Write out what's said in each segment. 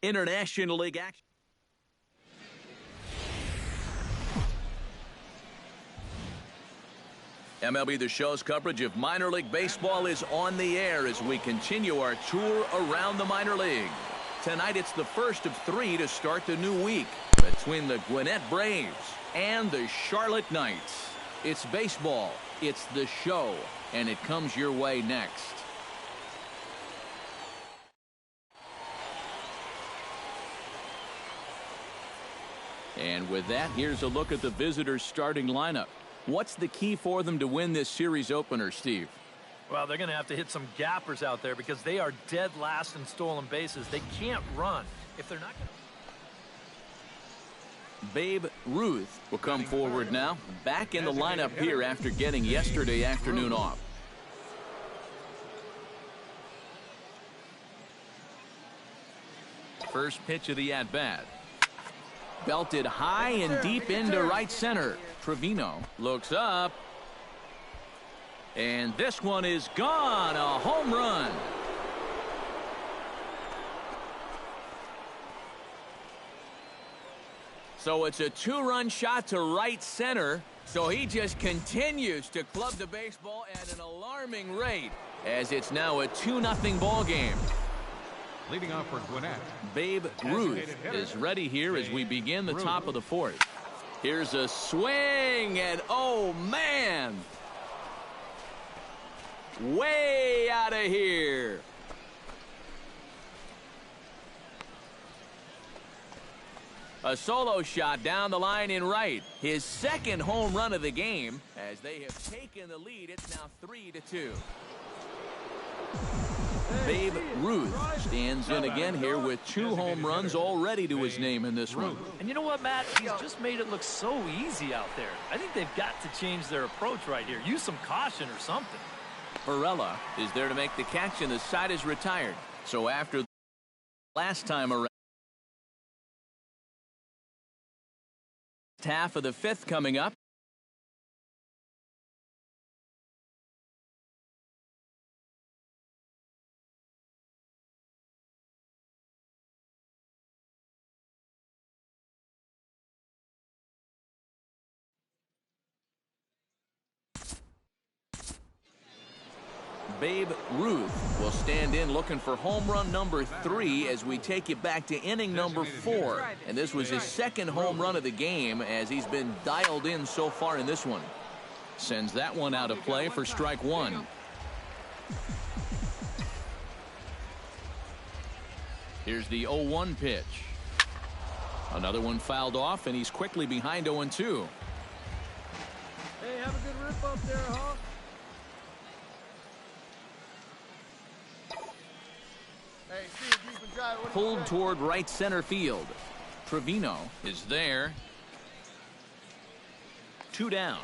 International League action. MLB The Show's coverage of minor league baseball is on the air as we continue our tour around the minor league. Tonight it's the first of 3 to start the new week between the Gwinnett Braves and the Charlotte Knights. It's baseball, it's the show, and it comes your way next. And with that, here's a look at the visitors' starting lineup. What's the key for them to win this series opener, Steve? Well, they're going to have to hit some gappers out there because they are dead last in stolen bases. They can't run. If they're not going to... Babe Ruth will come forward now, back in the lineup here after getting yesterday afternoon off. First pitch of the at-bat. Belted high and deep into right center. Trevino looks up. And this one is gone. A home run. So it's a 2-run shot to right center. So he just continues to club the baseball at an alarming rate as it's now a 2-0 ball game. Leading off for Gwinnett, Babe Ruth is ready here as we begin the top of the 4th. Here's a swing, and oh man, way out of here. A solo shot down the line in right. His second home run of the game as they have taken the lead. It's now 3-2. Babe Ruth stands in again here with 2 home runs already to his name in this one. And you know what, Matt? He's just made it look so easy out there. I think they've got to change their approach right here. Use some caution or something. Varela is there to make the catch, and the side is retired. So after the last time around, half of the 5th coming up. Babe Ruth will stand in looking for home run number 3 as we take it back to inning number 4. And this was his second home run of the game as he's been dialed in so far in this one. Sends that one out of play for strike 1. Here's the 0-1 pitch. Another one fouled off, and he's quickly behind 0-2. Hey, have a good rip up there, Hawk. Pulled toward right center field. Trevino is there. 2 down.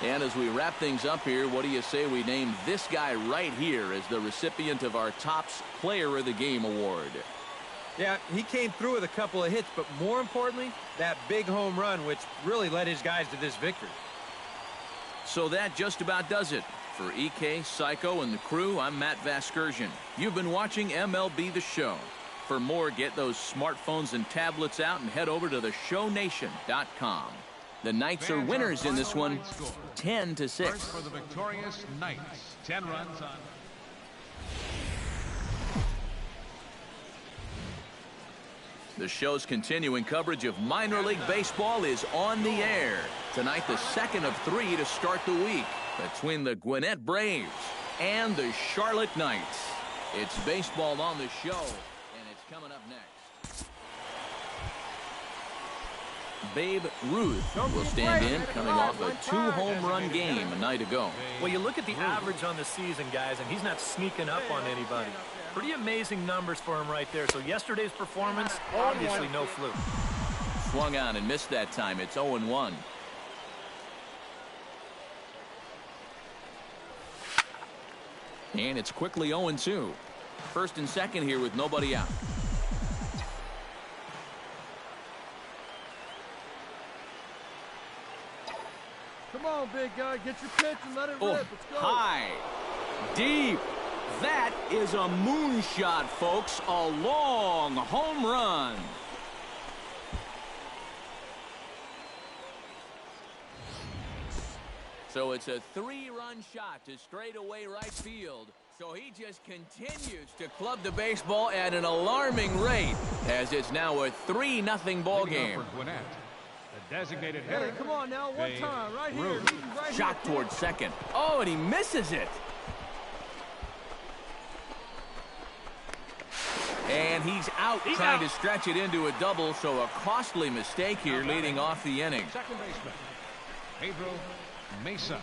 And as we wrap things up here, what do you say we name this guy right here as the recipient of our Topps Player of the Game award? Yeah, he came through with a couple of hits, but more importantly, that big home run, which really led his guys to this victory. So that just about does it. For EK, Psycho, and the crew, I'm Matt Vasgersian. You've been watching MLB The Show. For more, get those smartphones and tablets out and head over to theshownation.com. The Knights are winners in this one, 10-6. First for the victorious Knights, 10 runs on. The show's continuing coverage of minor league baseball is on the air. Tonight, the second of 3 to start the week between the Gwinnett Braves and the Charlotte Knights. It's baseball on the show, and it's coming up next. Babe Ruth will stand in, coming off a 2-home run game a night ago. Well, you look at the average on the season, guys, and he's not sneaking up on anybody. Pretty amazing numbers for him right there. So yesterday's performance, obviously no fluke. Swung on and missed that time. It's 0-1. And it's quickly 0-2. First and second here with nobody out. Come on, big guy. Get your pitch and let it rip. Let's go. High. Deep. That is a moonshot, folks. A long home run. So it's a 3-run shot to straightaway right field. So he just continues to club the baseball at an alarming rate as it's now a 3-0 ball game. For Gwinnett, the designated hitter. Hey, come on now. One time. Right here. Right Shot here. towards second. Oh, and he misses it. And he's out trying to stretch it into a double, so a costly mistake here leading off the inning. Second baseman, Pedro Mesa.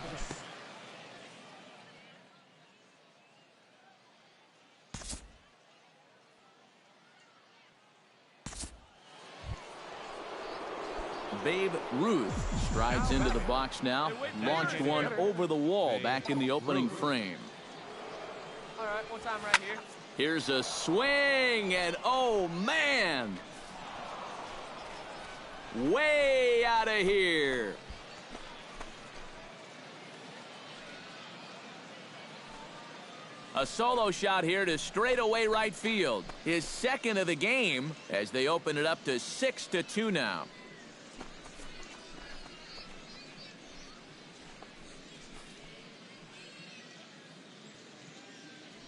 Babe Ruth strides into the box now. Launched one over the wall back in the opening frame. All right, one time right here. Here's a swing, and oh, man. Way out of here. A solo shot here to straightaway right field. His second of the game as they open it up to 6-2 now.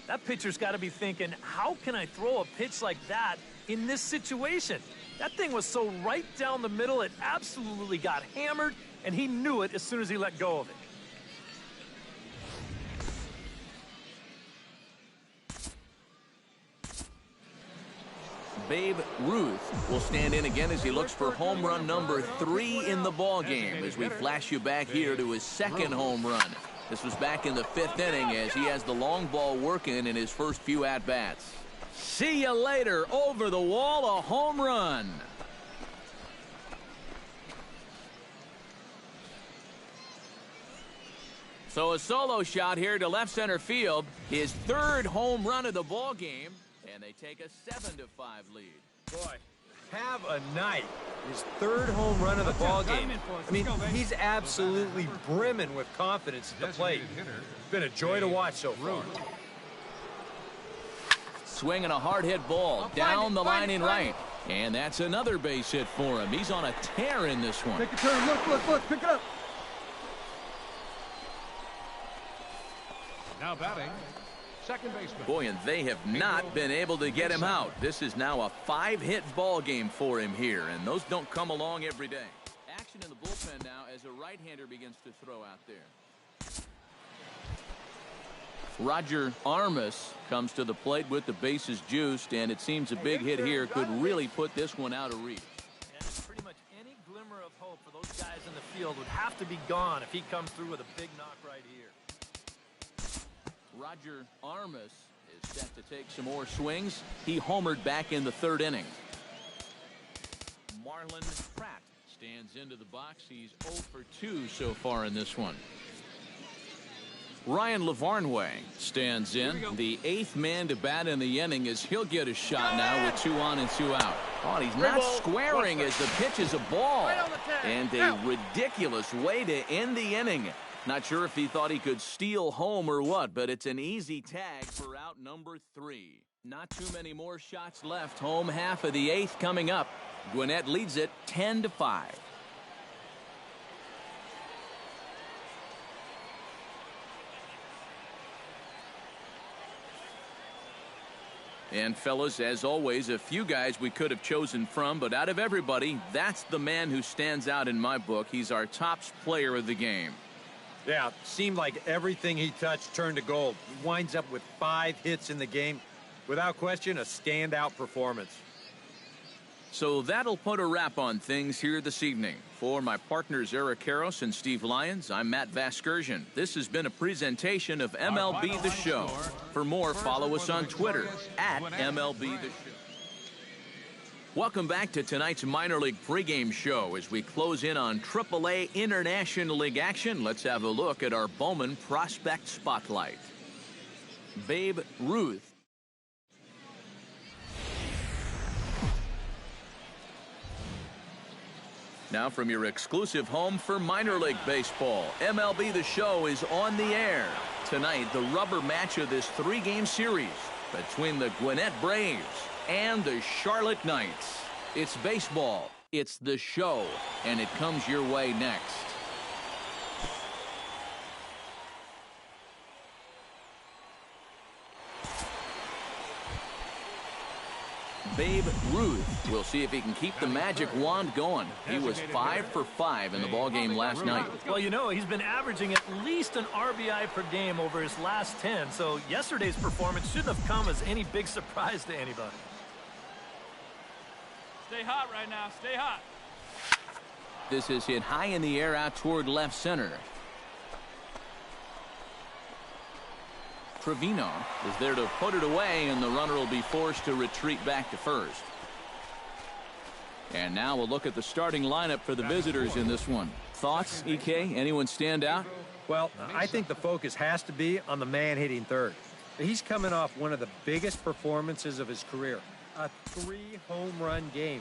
That pitcher's got to be thinking, how can I throw a pitch like that in this situation? That thing was so right down the middle, it absolutely got hammered, and he knew it as soon as he let go of it. Babe Ruth will stand in again as he looks for home run number 3 in the ball game as we flash you back here to his second home run. This was back in the 5th inning as he has the long ball working in his first few at-bats. See you later. Over the wall, a home run. So a solo shot here to left center field. His 3rd home run of the ball game. And they take a 7-5 lead. Boy, have a night. His 3rd home run of the ball game. I mean, he's absolutely brimming with confidence at the plate. It's been a joy to watch so far. Swinging a hard-hit ball down the line in right. And that's another base hit for him. He's on a tear in this one. Take a turn. Look. Pick it up. Now batting, second baseman. Boy, and they have not been able to get him out. This is now a 5-hit ball game for him here, and those don't come along every day. Action in the bullpen now as a right-hander begins to throw out there. Roger Armas comes to the plate with the bases juiced, and it seems a big hit here could really put this one out of reach. And pretty much any glimmer of hope for those guys in the field would have to be gone if he comes through with a big knock right here. Roger Armas is set to take some more swings. He homered back in the 3rd inning. Marlon Pratt stands into the box. He's 0 for 2 so far in this one. Ryan Lavarnway stands in. The 8th man to bat in the inning as he'll get a shot now with 2 on and 2 out. Oh, he's not squaring as the pitch is a ball. And a ridiculous way to end the inning. Not sure if he thought he could steal home or what, but it's an easy tag for out number 3. Not too many more shots left. Home half of the 8th coming up. Gwinnett leads it 10-5. And fellas, as always, a few guys we could have chosen from, but out of everybody, that's the man who stands out in my book. He's our top player of the game. Yeah, seemed like everything he touched turned to gold. He winds up with 5 hits in the game. Without question, a standout performance. So that'll put a wrap on things here this evening. For my partners Eric Karros and Steve Lyons, I'm Matt Vasgersian. This has been a presentation of MLB The Show. For more, follow us on Twitter at MLB The Show. Welcome back to tonight's minor league pregame show. As we close in on AAA International League action, let's have a look at our Bowman Prospect Spotlight. Babe Ruth. Now from your exclusive home for minor league baseball, MLB The Show is on the air. Tonight, the rubber match of this three-game series between the Gwinnett Braves and the Charlotte Knights. It's baseball, it's The Show, and it comes your way next. Babe Ruth. We'll see if he can keep the magic wand going. He was 5 for 5 in the ballgame last night. Well, you know, he's been averaging at least an RBI per game over his last 10, so yesterday's performance shouldn't have come as any big surprise to anybody. Stay hot right now. Stay hot. This is hit high in the air out toward left center. Trevino is there to put it away, and the runner will be forced to retreat back to first. And now we'll look at the starting lineup for the visitors in this one. Thoughts, EK? Anyone stand out? Well, I think the focus has to be on the man hitting third. He's coming off one of the biggest performances of his career, a 3-home-run game.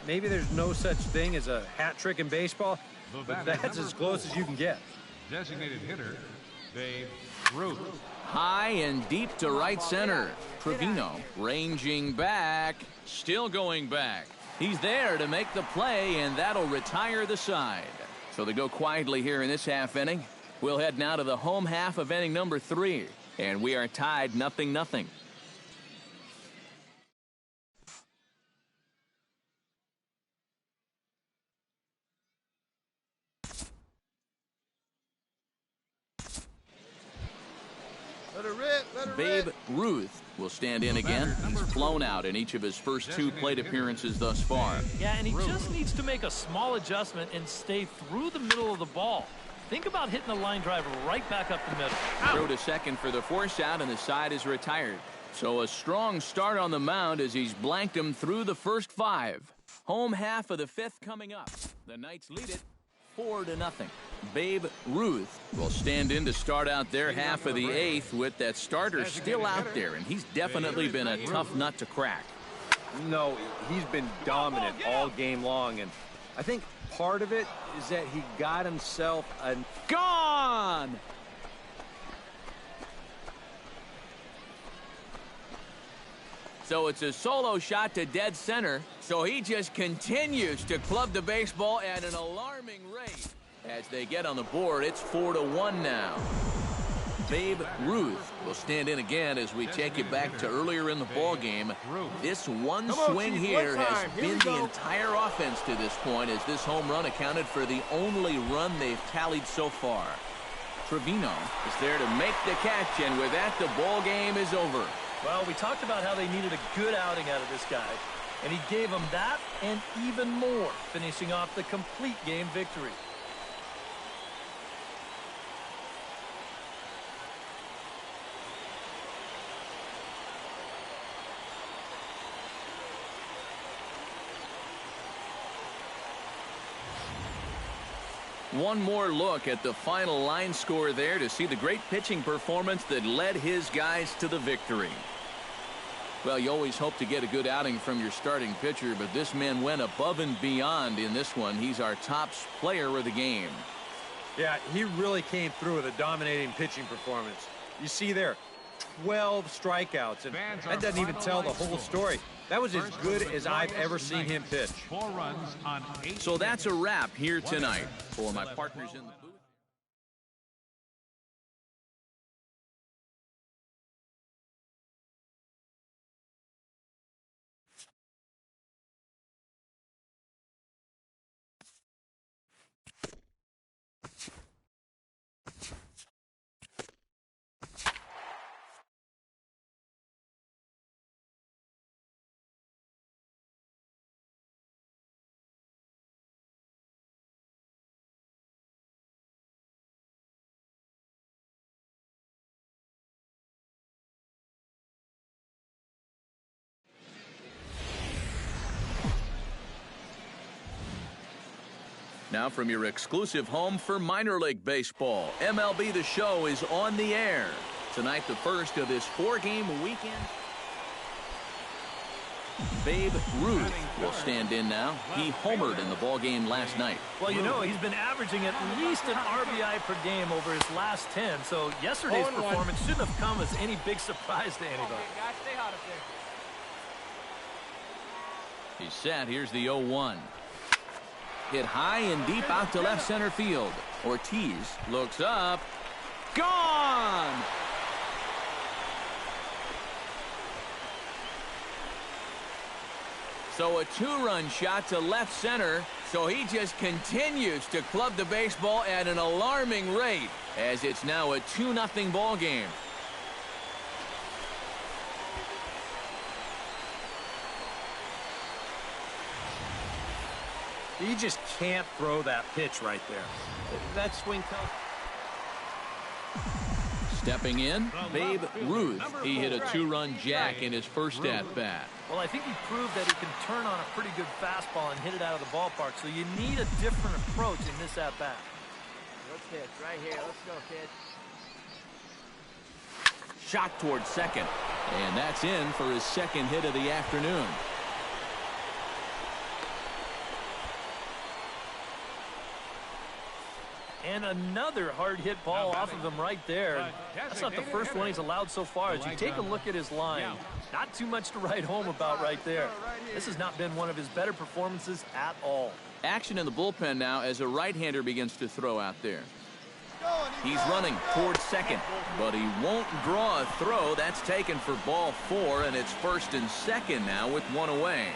Maybe there's no such thing as a hat trick in baseball, but that's as close as you can get. Designated hitter, Babe Ruth. High and deep to right center. Trevino ranging back, still going back. He's there to make the play, and that'll retire the side. So they go quietly here in this half inning. We'll head now to the home half of inning number 3, and we are tied 0-0. Babe Ruth will stand in again. He's flown out in each of his first 2 plate appearances thus far. Yeah, and he just needs to make a small adjustment and stay through the middle of the ball. Think about hitting the line drive right back up the middle. Throw to second for the force out, and the side is retired. So a strong start on the mound as he's blanked him through the first 5. Home half of the 5th coming up. The Knights lead it 4-0. Babe Ruth will stand in to start out their half of the 8th with that starter still out there, and he's definitely been a tough nut to crack. No, he's been dominant all game long, and I think part of it is that he got himself a Gone! So it's a solo shot to dead center, so he just continues to club the baseball at an alarming rate. As they get on the board, it's 4-1 now. Babe Ruth will stand in again as we take you back to earlier in the ball game. This one swing here has been the entire offense to this point, as this home run accounted for the only run they've tallied so far. Trevino is there to make the catch, and with that, the ball game is over. Well, we talked about how they needed a good outing out of this guy, and he gave them that and even more, finishing off the complete game victory. One more look at the final line score there to see the great pitching performance that led his guys to the victory. Well, you always hope to get a good outing from your starting pitcher, but this man went above and beyond in this one. He's our top player of the game. Yeah, he really came through with a dominating pitching performance. You see there, 12 strikeouts, and that doesn't even tell the whole story. That was as good as I've ever seen him pitch. 4 runs on 8. So that's a wrap here tonight. For my partners in the Now from your exclusive home for minor league baseball, MLB The Show is on the air. Tonight, the first of this 4-game weekend. Babe Ruth will stand in now. He homered in the ballgame last night. Well, you know, he's been averaging at least an RBI per game over his last 10, so yesterday's performance shouldn't have come as any big surprise to anybody. Okay, guys, stay hot up there. He's set. Here's the 0-1. Hit high and deep out to left center field. Ortiz looks up. Gone! So a 2-run shot to left center. So he just continues to club the baseball at an alarming rate as it's now a 2-0 ball game. You just can't throw that pitch right there. That swing comes. Stepping in, Babe Ruth. He hit a 2-run jack in his first at-bat. Well, I think he proved that he can turn on a pretty good fastball and hit it out of the ballpark, so you need a different approach in this at-bat. Let's pitch right here. Let's go, kid. Shot towards second. And that's in for his second hit of the afternoon. And another hard hit ball off of him right there. That's not the first one he's allowed so far. As you take a look at his line, not too much to write home about right there. This has not been one of his better performances at all. Action in the bullpen now as a right-hander begins to throw out there. He's running towards second, but he won't draw a throw. That's taken for ball 4, and it's first and second now with 1 away.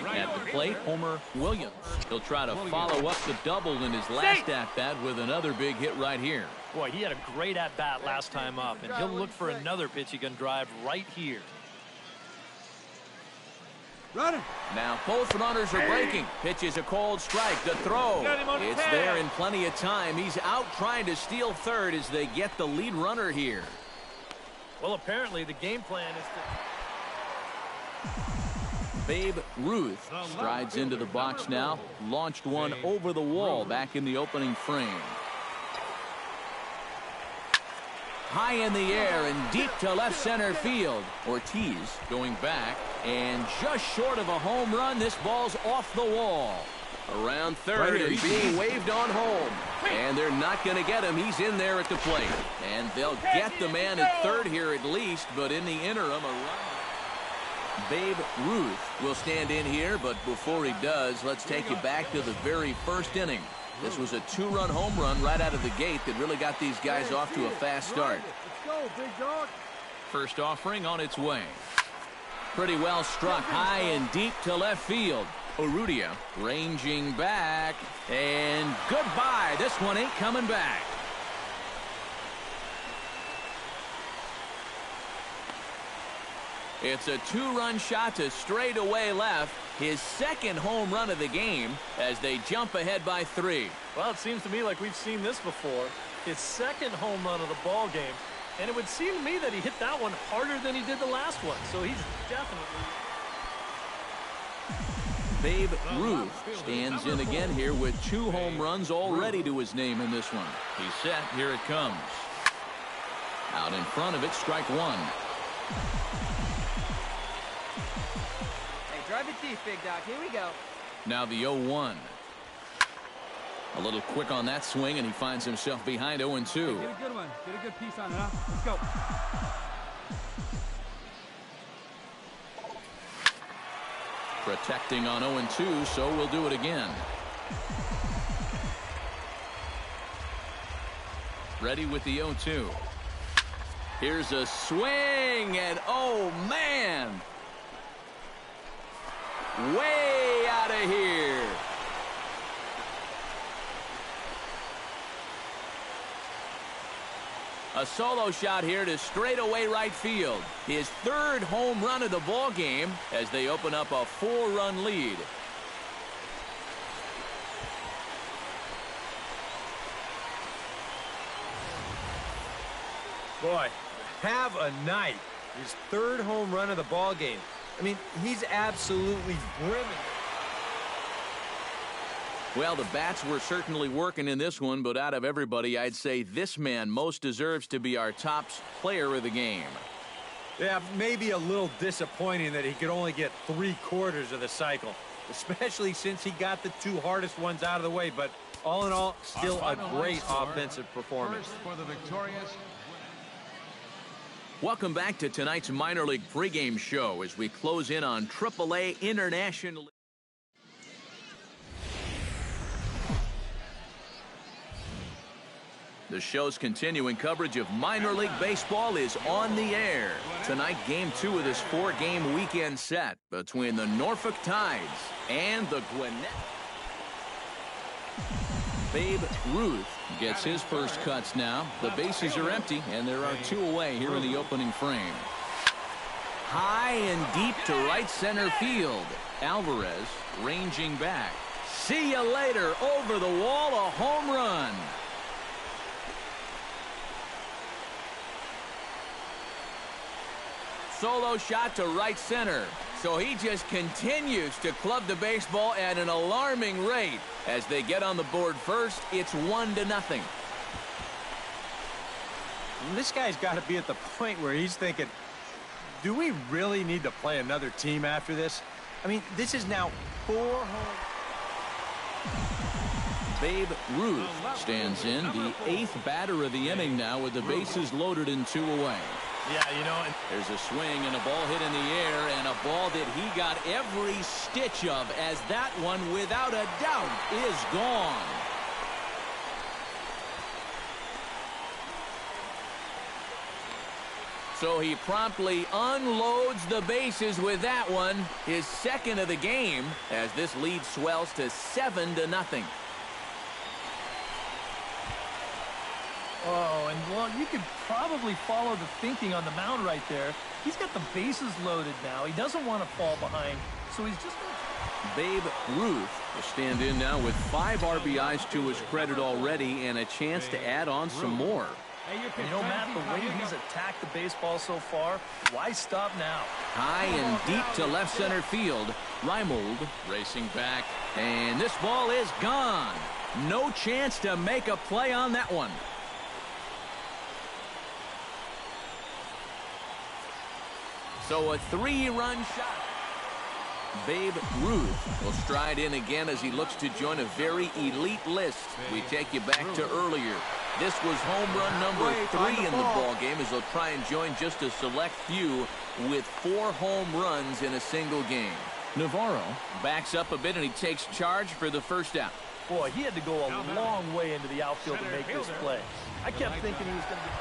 At the plate, Homer Williams. He'll try to follow up the double in his last at-bat with another big hit right here. Boy, he had a great at-bat last time up, and he'll look for another pitch he can drive right here. Running. Now both runners are breaking. Pitch is a cold strike. The throw. It's there in plenty of time. He's out trying to steal third as they get the lead runner here. Well, apparently the game plan is to... Babe Ruth strides into the box now. Launched one over the wall back in the opening frame. High in the air and deep to left center field. Ortiz going back and just short of a home run. This ball's off the wall. Around third and being waved on home. And they're not going to get him. He's in there at the plate. And they'll get the man at third here at least, but in the interim, a run. Babe Ruth will stand in here, but before he does, let's take you back to the very first inning. This was a 2-run home run right out of the gate that really got these guys off to a fast start. Let's go, big dog. First offering on its way. Pretty well struck high and deep to left field. Urrutia ranging back, and goodbye. This one ain't coming back. It's a 2-run shot to straightaway left. His second home run of the game as they jump ahead by 3. Well, it seems to me like we've seen this before. His second home run of the ball game. And it would seem to me that he hit that one harder than he did the last one. So he's definitely... Babe Ruth stands in again here with 2 home runs already to his name in this one. He's set. Here it comes. Out in front of it, strike 1. Drive it deep, big dog. Here we go. Now the 0-1. A little quick on that swing, and he finds himself behind 0-2. Get a good one. Get a good piece on it, huh? Let's go. Protecting on 0-2, so we'll do it again. Ready with the 0-2. Here's a swing, and oh, man! Way out of here. A solo shot here to straightaway right field. His 3rd home run of the ball game as they open up a 4-run lead. Boy, have a night. His 3rd home run of the ball game. I mean, he's absolutely brimming. Well, the bats were certainly working in this one, but out of everybody, I'd say this man most deserves to be our top player of the game. Yeah, maybe a little disappointing that he could only get 3/4 of the cycle, especially since he got the 2 hardest ones out of the way. But all in all, still a great offensive performance. First for the victorious. Welcome back to tonight's minor league pregame show as we close in on AAA International. The show's continuing coverage of minor league baseball is on the air. Tonight, game 2 of this 4-game weekend set between the Norfolk Tides and the Gwinnett. Babe Ruth gets his first cuts now. The bases are empty, and there are 2 away here in the opening frame. High and deep to right center field. Alvarez ranging back. See you later. Over the wall, a home run. Solo shot to right center. So he just continues to club the baseball at an alarming rate. As they get on the board first, it's 1-0. This guy's got to be at the point where he's thinking, do we really need to play another team after this? I mean, this is now 4 home. Babe Ruth stands in, the 8th batter of the inning now with the bases loaded and 2 away. Yeah, you know, There's a swing and a ball hit in the air, and a ball that he got every stitch of, as that one, without a doubt, is gone. So he promptly unloads the bases with that one, his 2nd of the game, as this lead swells to 7-0. oh, and well, you could probably follow the thinking on the mound right there. He's got the bases loaded now. He doesn't want to fall behind, so he's just Babe Ruth will stand in now with 5 RBIs to his credit already and a chance to add on some more. You know, Matt, the way he's attacked the baseball so far, why stop now? High and deep to left center field. Reimold racing back, and this ball is gone. No chance to make a play on that one. So a 3-run shot. Babe Ruth will stride in again as he looks to join a very elite list. We take you back to earlier. This was home run number 3 in the ball game, as they'll try and join just a select few with 4 home runs in a single game. Navarro backs up a bit and he takes charge for the first out. Boy, he had to go a long way into the outfield to make this play. I kept thinking he was going to be...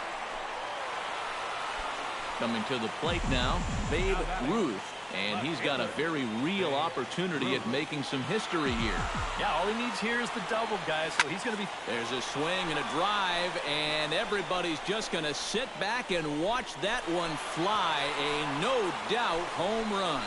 Coming to the plate now, Babe Ruth. And he's got a very real opportunity at making some history here. Yeah, all he needs here is the double, guys, so he's going to be... There's a swing and a drive, and everybody's just going to sit back and watch that one fly. A no-doubt home run.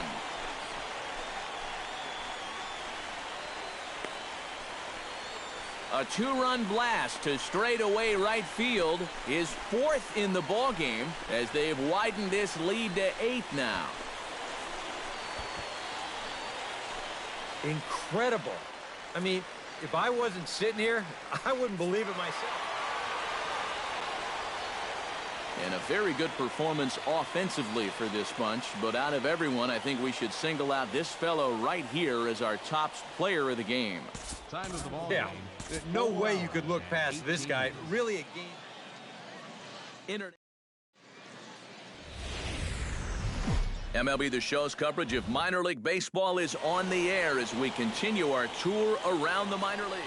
A 2-run blast to straightaway right field, his 4th in the ballgame, as they've widened this lead to 8 now. Incredible. I mean, if I wasn't sitting here, I wouldn't believe it myself. And a very good performance offensively for this bunch. But out of everyone, I think we should single out this fellow right here as our top player of the game. Time of the ball. Yeah, no way you could look past this guy. Really a game. MLB The Show's coverage of minor league baseball is on the air as we continue our tour around the minor league.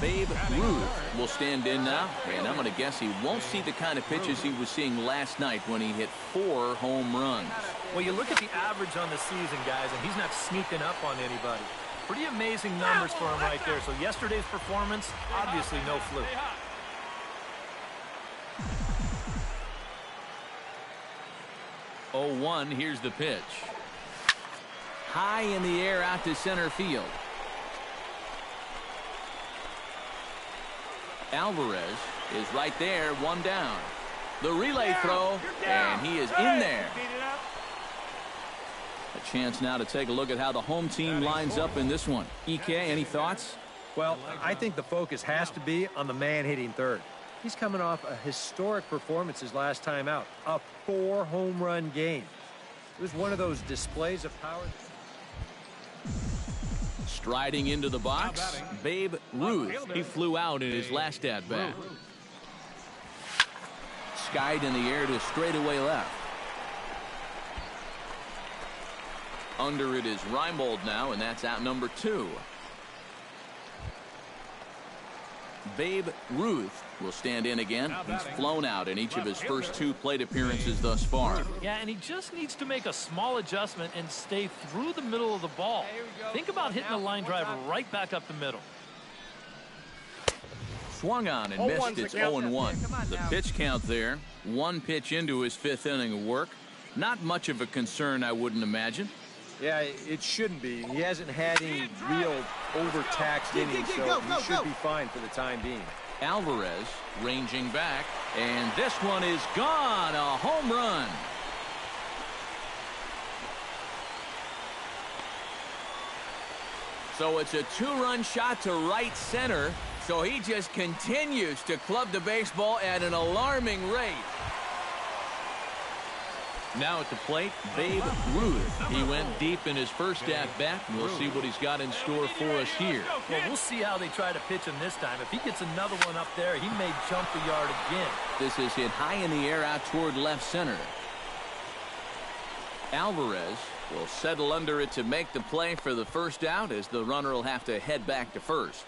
Babe Ruth will stand in now, and I'm going to guess he won't see the kind of pitches he was seeing last night when he hit 4 home runs. Well, you look at the average on the season, guys, and he's not sneaking up on anybody. Pretty amazing numbers for him right there. So yesterday's performance, obviously no fluke. 0-1, here's the pitch. High in the air out to center field. Alvarez is right there, 1 down. The relay throw, and he is in there. A chance now to take a look at how the home team lines up in this one. EK, any thoughts? Well, I think the focus has to be on the man hitting third. He's coming off a historic performance his last time out, a 4-home run game. It was one of those displays of power. Striding into the box, Babe Ruth. He flew out in his last at-bat. Skied in the air to straightaway left. Under it is Reimold now, and that's out number 2. Babe Ruth will stand in again. He's flown out in each of his first 2 plate appearances thus far. Yeah, and he just needs to make a small adjustment and stay through the middle of the ball. Think about hitting a line driver right back up the middle. Swung on and missed. It's 0-1. The pitch count there. 1 pitch into his 5th inning of work. Not much of a concern, I wouldn't imagine. Yeah, it shouldn't be. He hasn't had any real overtaxed innings, so he should be fine for the time being. Alvarez ranging back, and this one is gone. A home run. So it's a 2-run shot to right center. So he just continues to club the baseball at an alarming rate. Now at the plate, Babe Ruth. He went deep in his first at-bat, and we'll see what he's got in store for us here. Well, we'll see how they try to pitch him this time. If he gets another one up there, he may jump the yard again. This is hit high in the air out toward left center. Alvarez will settle under it to make the play for the first out, as the runner will have to head back to first.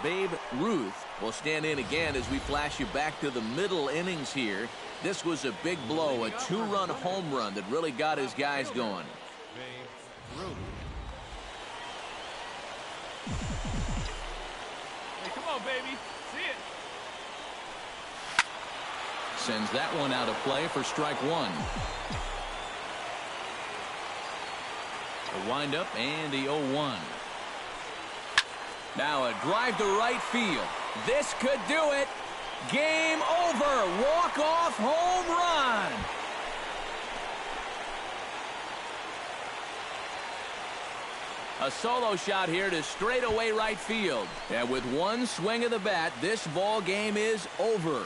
Babe Ruth will stand in again as we flash you back to the middle innings here. This was a big blow, a 2-run home run that really got his guys going. Hey, come on, baby. See it. Sends that one out of play for strike 1. A windup and the 0-1. Now a drive to right field. This could do it. Game over. Walk-off home run. A solo shot here to straightaway right field. And with one swing of the bat, this ball game is over.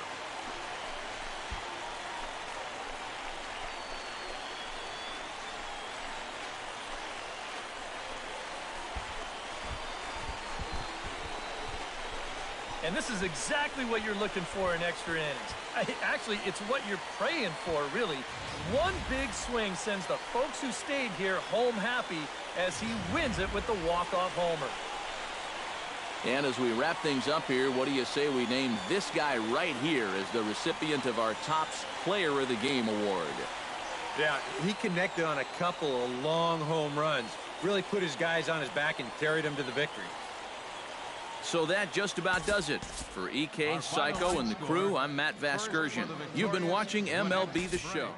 And this is exactly what you're looking for in extra innings. Actually, it's what you're praying for, really. One big swing sends the folks who stayed here home happy as he wins it with the walk-off homer. And as we wrap things up here, what do you say we name this guy right here as the recipient of our Topps Player of the Game award? Yeah, he connected on a couple of long home runs. Really put his guys on his back and carried them to the victory. So that just about does it. For EK, Psycho, and the crew, I'm Matt Vasgersian. You've been watching MLB The Show.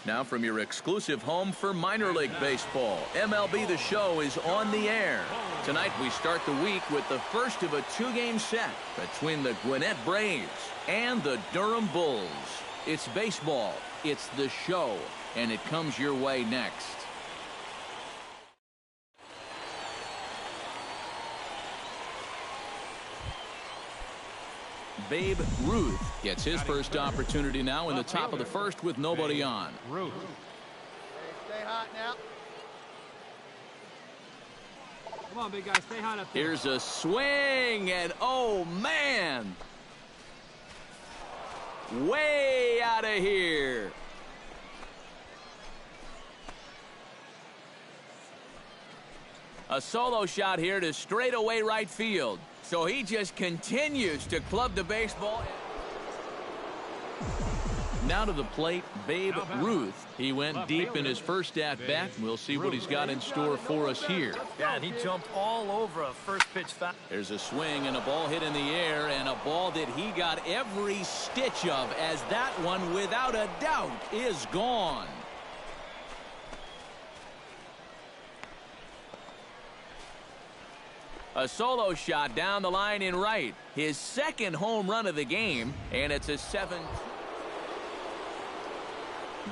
Now from your exclusive home for minor league baseball, MLB The Show is on the air. Tonight we start the week with the first of a 2-game set between the Gwinnett Braves and the Durham Bulls. It's baseball, it's The Show, and it comes your way next. Babe Ruth gets his first opportunity now in the top of the first with nobody on. Ruth. Stay hot now. Come on, big guy. Stay hot up there. Here's a swing, and oh, man. Way out of here. A solo shot here to straightaway right field. So he just continues to club the baseball. Now to the plate, Babe Ruth. He went deep in his first at-bat. We'll see what he's got in store for us here. Yeah, and he jumped all over a first pitch foul. There's a swing and a ball hit in the air, and a ball that he got every stitch of, as that one, without a doubt, is gone. A solo shot down the line in right. His second home run of the game, and it's a 7.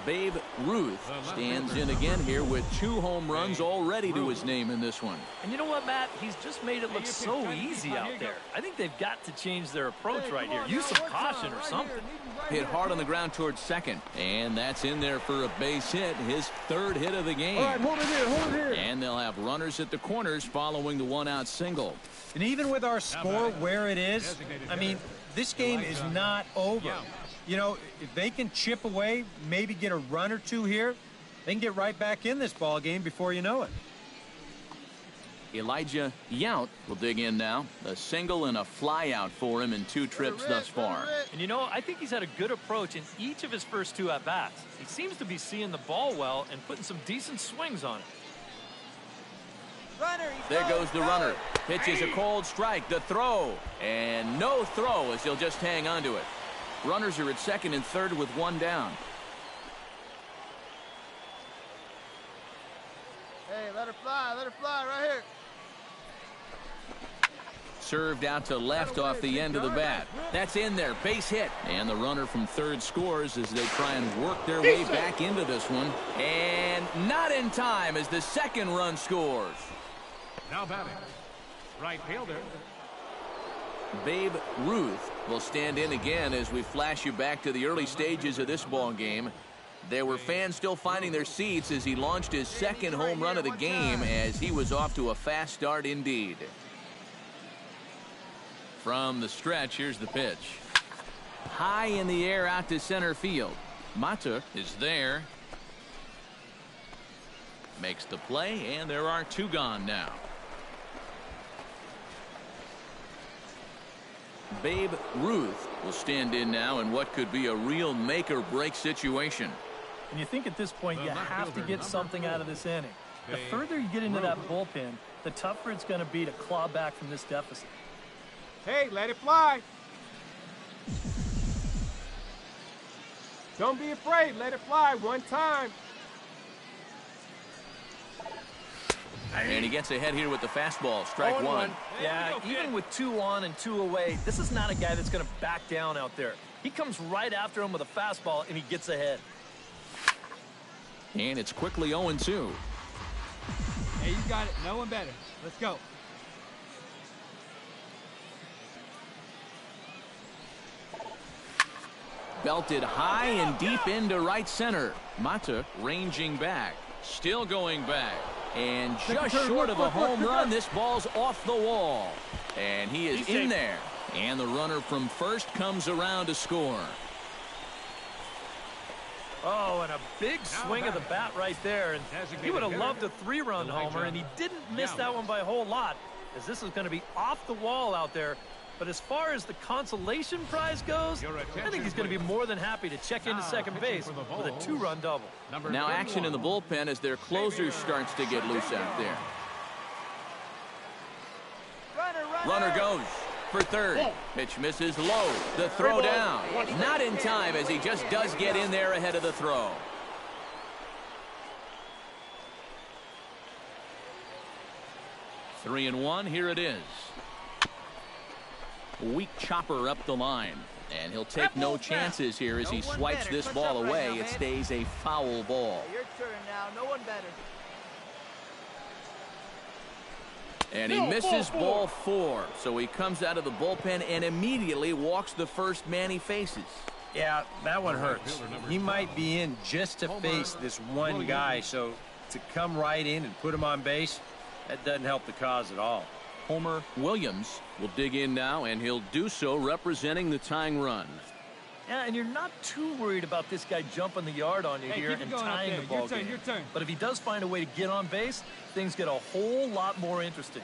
Babe Ruth stands in again here with 2 home runs already to his name in this one. And you know what, Matt? He's just made it look so easy out there. I think they've got to change their approach right here. Use some caution or something. Hit hard on the ground towards second, and that's in there for a base hit, his 3rd hit of the game. All right, hold it here. And they'll have runners at the corners following the 1-out single. And even with our score where it is, I mean, this game is not over. You know, if they can chip away, maybe get a run or 2 here, they can get right back in this ball game before you know it. Elijah Yount will dig in now. A single and a fly out for him in 2 trips thus far. And you know, I think he's had a good approach in each of his first 2 at-bats. He seems to be seeing the ball well and putting some decent swings on it. Runner, There goes the runner. Pitches a cold strike. The throw. And no throw, as he'll just hang on to it. Runners are at second and third with 1 down. Hey, let her fly right here. Served out to left off the end of the bat. That's in there. Base hit. And the runner from third scores as they try and work their way back into this one. And not in time as the second run scores. Now batting. Right fielder. Babe Ruth will stand in again as we flash you back to the early stages of this ball game. There were fans still finding their seats as he launched his second home run of the game, as he was off to a fast start indeed. From the stretch, here's the pitch. High in the air out to center field. Mata is there. Makes the play, and there are 2 gone now. Babe Ruth will stand in now in what could be a real make-or-break situation. And you think at this point you have to get something out of this inning. The further you get into that bullpen, the tougher it's going to be to claw back from this deficit. Hey, let it fly. Don't be afraid. Let it fly 1 time. And he gets ahead here with the fastball. Strike 1. Yeah, even with 2 on and 2 away, this is not a guy that's going to back down out there. He comes right after him with a fastball, and he gets ahead. And it's quickly 0-2. Hey, you got it. No one better. Let's go. Belted high and deep into right center. Mata ranging back. Still going back. And just short of a home run, this ball's off the wall. And he is in there. And the runner from first comes around to score. Oh, and a big swing of the bat right there. And he would have loved a 3-run homer, and he didn't miss that one by a whole lot, as this is going to be off the wall out there. But as far as the consolation prize goes, I think he's going to be more than happy to check into second base with a 2-run double. Now action in the bullpen as their closer starts to get loose out there. Runner goes for third. Pitch misses low. The throw down. Not in time, as he just does get in there ahead of the throw. Three and one. Here it is. Weak chopper up the line. And he'll take no chances here as he swipes this ball away. It stays a foul ball. Your turn now. No one better. And he misses ball 4. So he comes out of the bullpen and immediately walks the first man he faces. Yeah, that one hurts. He might be in just to face this one guy, so to come right in and put him on base, that doesn't help the cause at all. Homer Williams will dig in now, and he'll do so representing the tying run. Yeah, and you're not too worried about this guy jumping the yard on you here and tying the ball game. Your turn. But if he does find a way to get on base, things get a whole lot more interesting.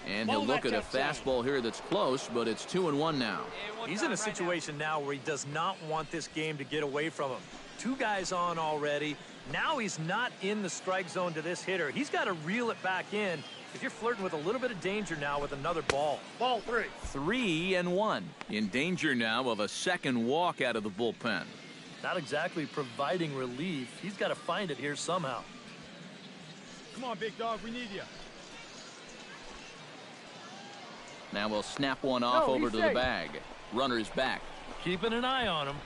And he'll look at a fastball here that's close, but it's 2-1 now. He's in a situation now where he does not want this game to get away from him. 2 guys on already. Now he's not in the strike zone to this hitter. He's got to reel it back in if you're flirting with a little bit of danger now with another ball. Ball 3. 3-1. In danger now of a second walk out of the bullpen. Not exactly providing relief. He's got to find it here somehow. Come on, big dog. We need you. Now we'll snap one off over to the bag. Runner's back. Keeping an eye on him.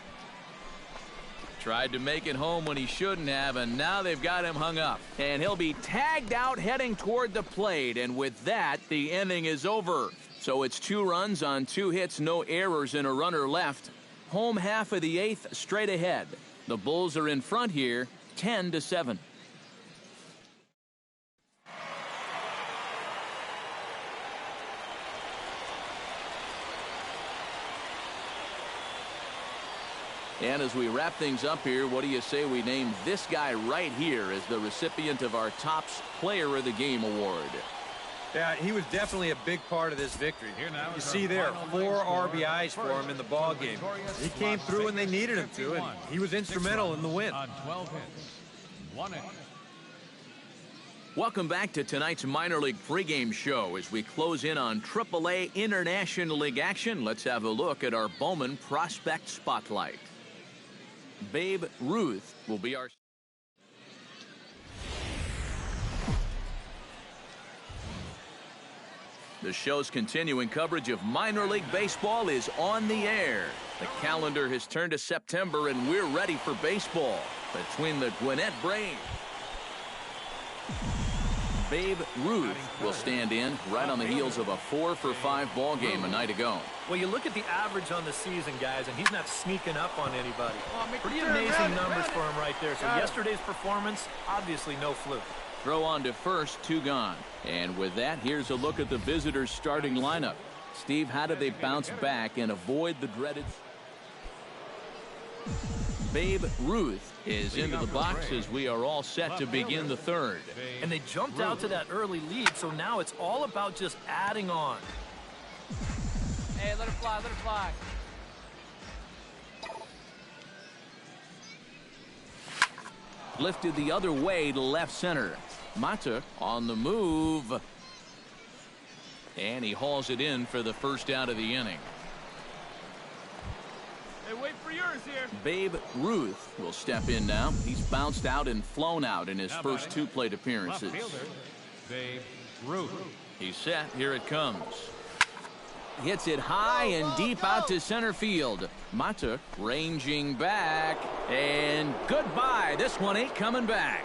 Tried to make it home when he shouldn't have, and now they've got him hung up. And he'll be tagged out heading toward the plate, and with that, the inning is over. So it's 2 runs on 2 hits, no errors, and a runner left. Home half of the 8th, straight ahead. The Bulls are in front here, 10-7. And as we wrap things up here, what do you say we name this guy right here as the recipient of our Topps Player of the Game award? Yeah, he was definitely a big part of this victory. You see there, 4 RBIs for him in the ball game. He came through when they needed him to, and he was instrumental in the win. On 12 hits. 1 inning. Welcome back to tonight's minor league pregame show. As we close in on AAA International League action, let's have a look at our Bowman Prospect Spotlight. Babe Ruth will be our... The show's continuing coverage of minor league baseball is on the air. The calendar has turned to September, and we're ready for baseball between the Gwinnett Braves. Babe Ruth will stand in right on the heels of a 4-for-5 ball game a night ago. Well, you look at the average on the season, guys, and he's not sneaking up on anybody. Pretty amazing numbers for him right there. So yesterday's performance, obviously no fluke. Throw on to first, 2 gone. And with that, here's a look at the visitors' starting lineup. Steve, how do they bounce back and avoid the dreaded... Babe Ruth is into the box as we are all set to begin the 3rd. And they jumped out to that early lead, so now it's all about just adding on. Hey, let it fly, let it fly. Lifted the other way to left center. Mata on the move. And he hauls it in for the first out of the inning. Hey, wait for yours here. Babe Ruth will step in now. He's bounced out and flown out in his first 2 plate appearances. Left fielder, Babe Ruth. He's set. Here it comes. Hits it high and deep out to center field. Mata ranging back. And goodbye. This one ain't coming back.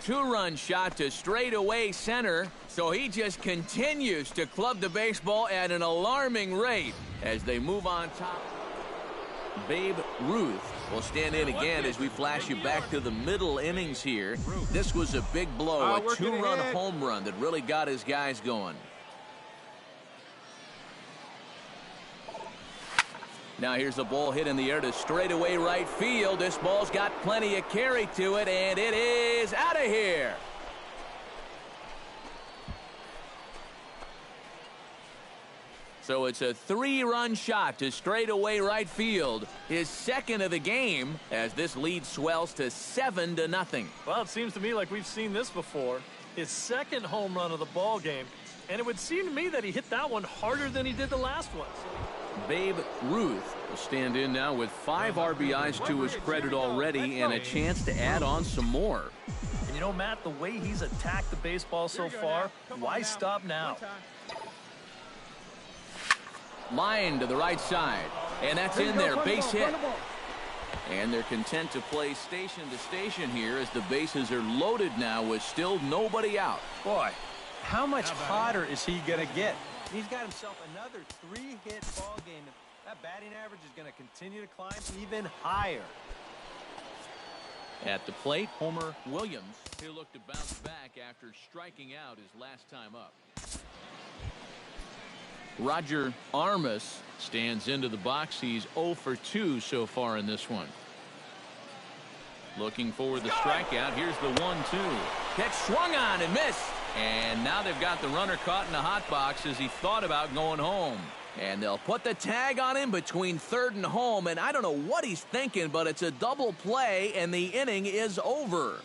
Two-run shot to straightaway center. So he just continues to club the baseball at an alarming rate as they move on top. Babe Ruth will stand in again as we flash you back to the middle innings here. This was a big blow, a 2-run home run that really got his guys going. Now here's a ball hit in the air to straightaway right field. This ball's got plenty of carry to it, and it is out of here. So it's a 3-run shot to straightaway right field. His second of the game as this lead swells to 7-0. Well, it seems to me like we've seen this before. His second home run of the ball game. And it would seem to me that he hit that one harder than he did the last one. Babe Ruth will stand in now with 5 RBIs to his credit already and a chance to add on some more. And you know, Matt, the way he's attacked the baseball so far, why stop now? Line to the right side, and that's in there, base hit. And they're content to play station to station here as the bases are loaded now with still nobody out. Boy, how much hotter is he going to get? He's got himself another 3-hit ball game. That batting average is going to continue to climb even higher. At the plate, Homer Williams. He'll look to bounce back after striking out his last time up. Roger Armas stands into the box. He's 0 for 2 so far in this one. Looking for the strikeout. Here's the 1-2. Pitch swung on and missed. And now they've got the runner caught in the hot box as he thought about going home. And they'll put the tag on him between third and home. And I don't know what he's thinking, but it's a double play, and the inning is over.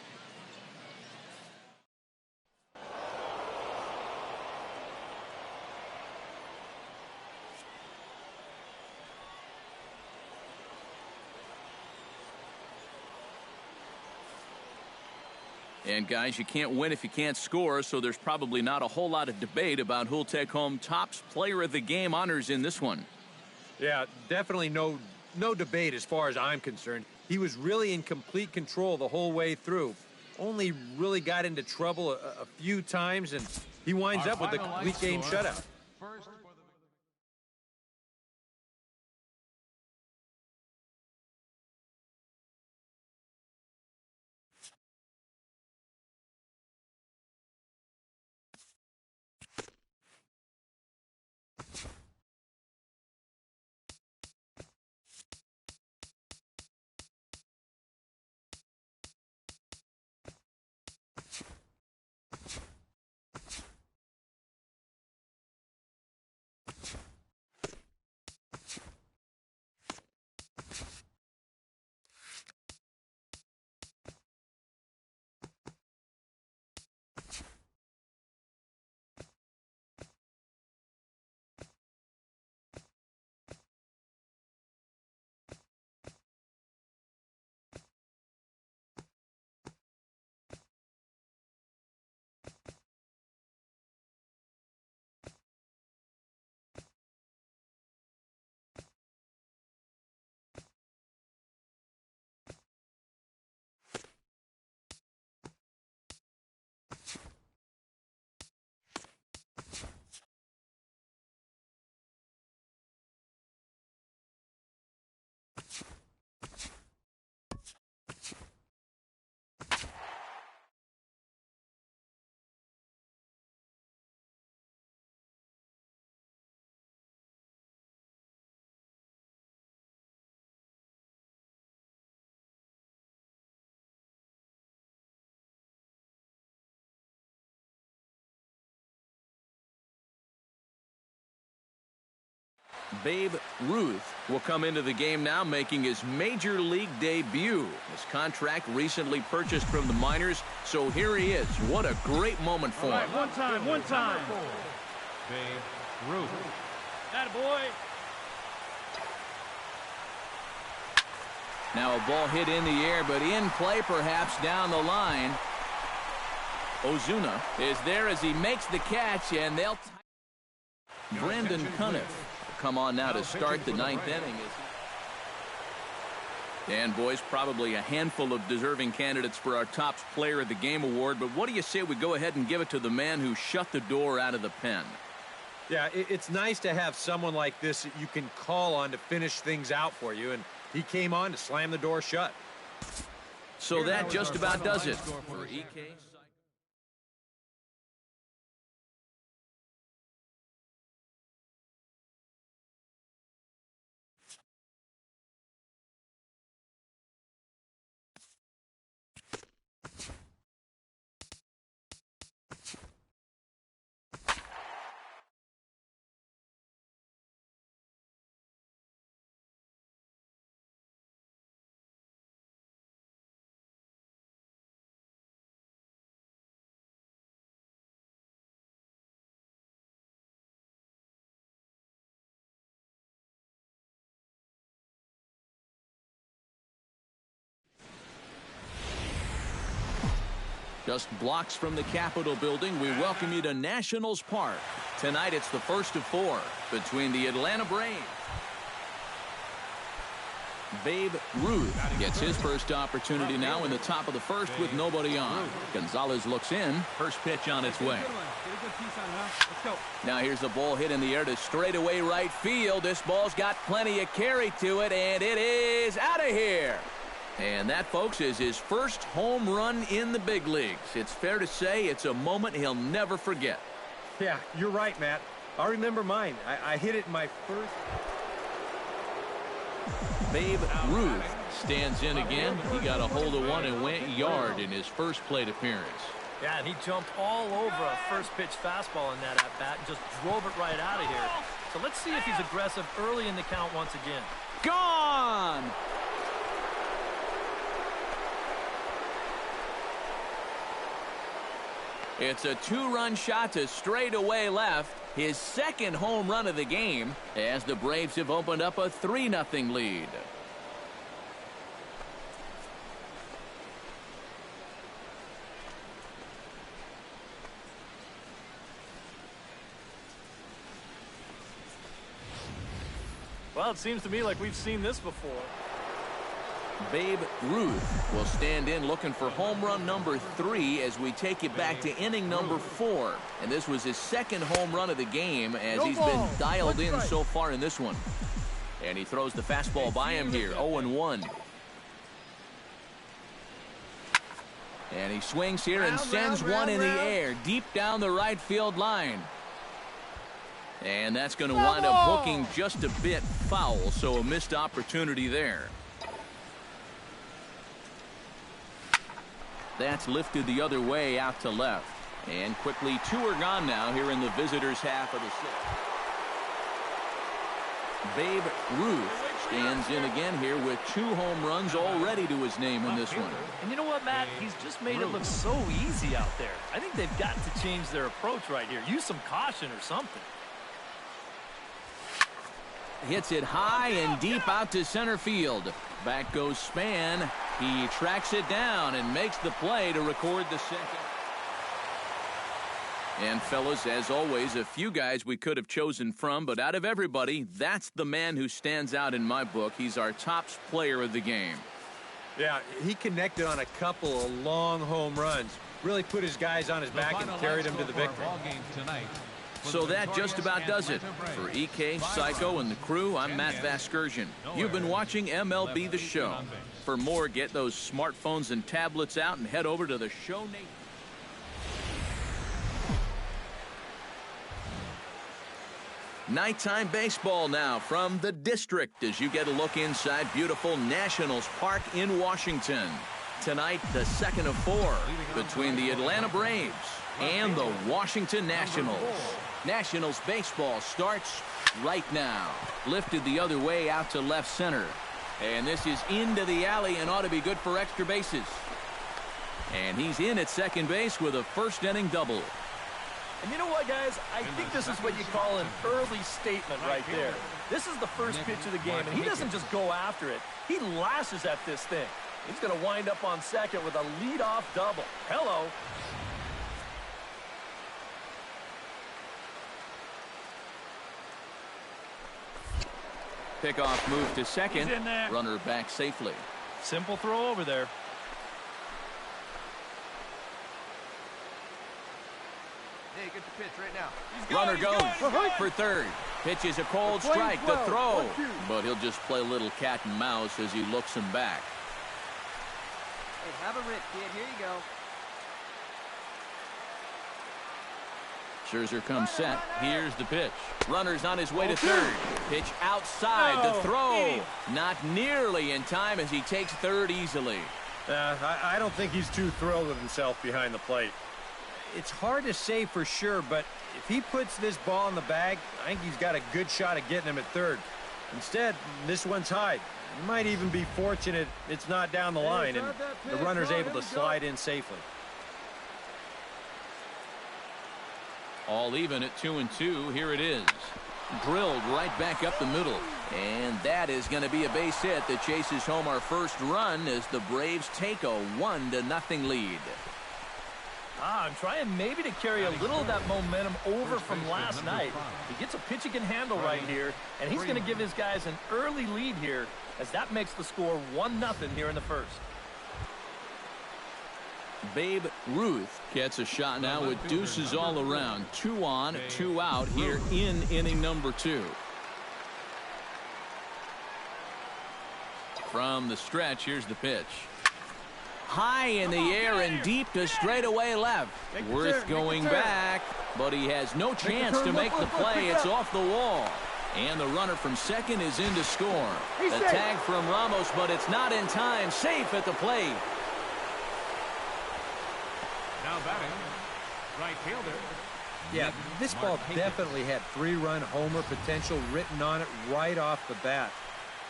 And, guys, you can't win if you can't score, so there's probably not a whole lot of debate about who'll take home Topps Player of the Game honors in this one. Yeah, definitely no debate as far as I'm concerned. He was really in complete control the whole way through. Only really got into trouble a few times, and he winds up with a complete game shutout. First. Babe Ruth will come into the game now, making his major league debut. His contract recently purchased from the minors, so here he is. What a great moment for him. One time. Babe Ruth. Attaboy. Now a ball hit in the air, but in play perhaps down the line. Ozuna is there as he makes the catch, and they'll... Brandon Cuniff come on now to start the ninth inning. And, boys, probably a handful of deserving candidates for our Topps Player of the Game award, but what do you say we go ahead and give it to the man who shut the door out of the pen? Yeah, it's nice to have someone like this that you can call on to finish things out for you, and he came on to slam the door shut. So that just about does it for EK. Just blocks from the Capitol building, we welcome you to Nationals Park. Tonight it's the first of 4 between the Atlanta Braves Babe Ruth gets his first opportunity now in the top of the first with nobody on. Gonzalez looks in. First pitch on its way. Now here's the ball hit in the air to straightaway right field. This ball's got plenty of carry to it, and it is out of here. And that, folks, is his first home run in the big leagues. It's fair to say it's a moment he'll never forget. Yeah, you're right, Matt. I remember mine. I hit it in my first... Babe Ruth stands in again. He got a hold of one and went yard in his first plate appearance. Yeah, and he jumped all over a first-pitch fastball in that at-bat and just drove it right out of here. So let's see if he's aggressive early in the count once again. Gone! It's a two-run shot to straightaway left. His second home run of the game as the Braves have opened up a 3-0 lead. Well, it seems to me like we've seen this before. Babe Ruth will stand in looking for home run number 3 as we take it back to inning number 4. And this was his second home run of the game as he's been dialed in so far in this one. And he throws the fastball by him here, 0-1. And he swings here and sends one in the air deep down the right field line. And that's going to wind up hooking just a bit foul, so a missed opportunity there. That's lifted the other way out to left. And quickly 2 are gone now here in the visitors' half of the 6th. Babe Ruth stands in again here with 2 home runs already to his name in this one. And you know what, Matt? He's just made it look so easy out there. I think they've got to change their approach right here. Use some caution or something. Hits it high and deep out to center field. Back goes Span. He tracks it down and makes the play to record the second. And fellas, as always, a few guys we could have chosen from, but out of everybody, that's the man who stands out in my book. He's our top player of the game. Yeah, he connected on a couple of long home runs. Really put his guys on his back and carried them to the victory. So that just about does it. For EK, Psycho, and the crew, I'm Matt Vasgersian. You've been watching MLB The Show. For more, get those smartphones and tablets out and head over to the Show Nation. Nighttime baseball now from the District as you get a look inside beautiful Nationals Park in Washington. Tonight, the second of 4 between the Atlanta Braves and the Washington Nationals. Nationals baseball starts right now. Lifted the other way out to left center. And this is into the alley and ought to be good for extra bases. And he's in at second base with a first inning double. And you know what, guys? I think this is what you call an early statement right there. This is the first pitch of the game, and he doesn't just go after it. He lashes at this thing. He's going to wind up on second with a leadoff double. Hello. Pickoff move to second. Runner back safely. Simple throw over there. Hey, get the pitch right now. Runner goes for third. Pitch is a cold strike. The throw. But he'll just play a little cat and mouse as he looks him back. Hey, have a rip, kid. Here you go. Scherzer comes set. Here's the pitch. Runner's on his way to third. Pitch outside. The throw. Not nearly in time as he takes third easily. I don't think he's too thrilled with himself behind the plate. It's hard to say for sure, but if he puts this ball in the bag, I think he's got a good shot at getting him at third. Instead, this one's high. He might even be fortunate it's not down the line, and the runner's able to slide in safely. All even at 2-2. Here it is. Drilled right back up the middle. And that is going to be a base hit that chases home our first run as the Braves take a 1-0 lead. I'm trying maybe to carry a little of that momentum over from last night. He gets a pitch he can handle right here, and he's going to give his guys an early lead here, as that makes the score 1-0 here in the first. Babe Ruth gets a shot now with deuces all around. 2 on, 2 out here in inning number 2. From the stretch, here's the pitch. High in the air and deep to straightaway left. Worth going back, but he has no chance to make the play. It's off the wall. And the runner from second is in to score. The tag from Ramos, but it's not in time. Safe at the plate. Now batting, right fielder. Yeah, this ball definitely had 3-run homer potential written on it right off the bat.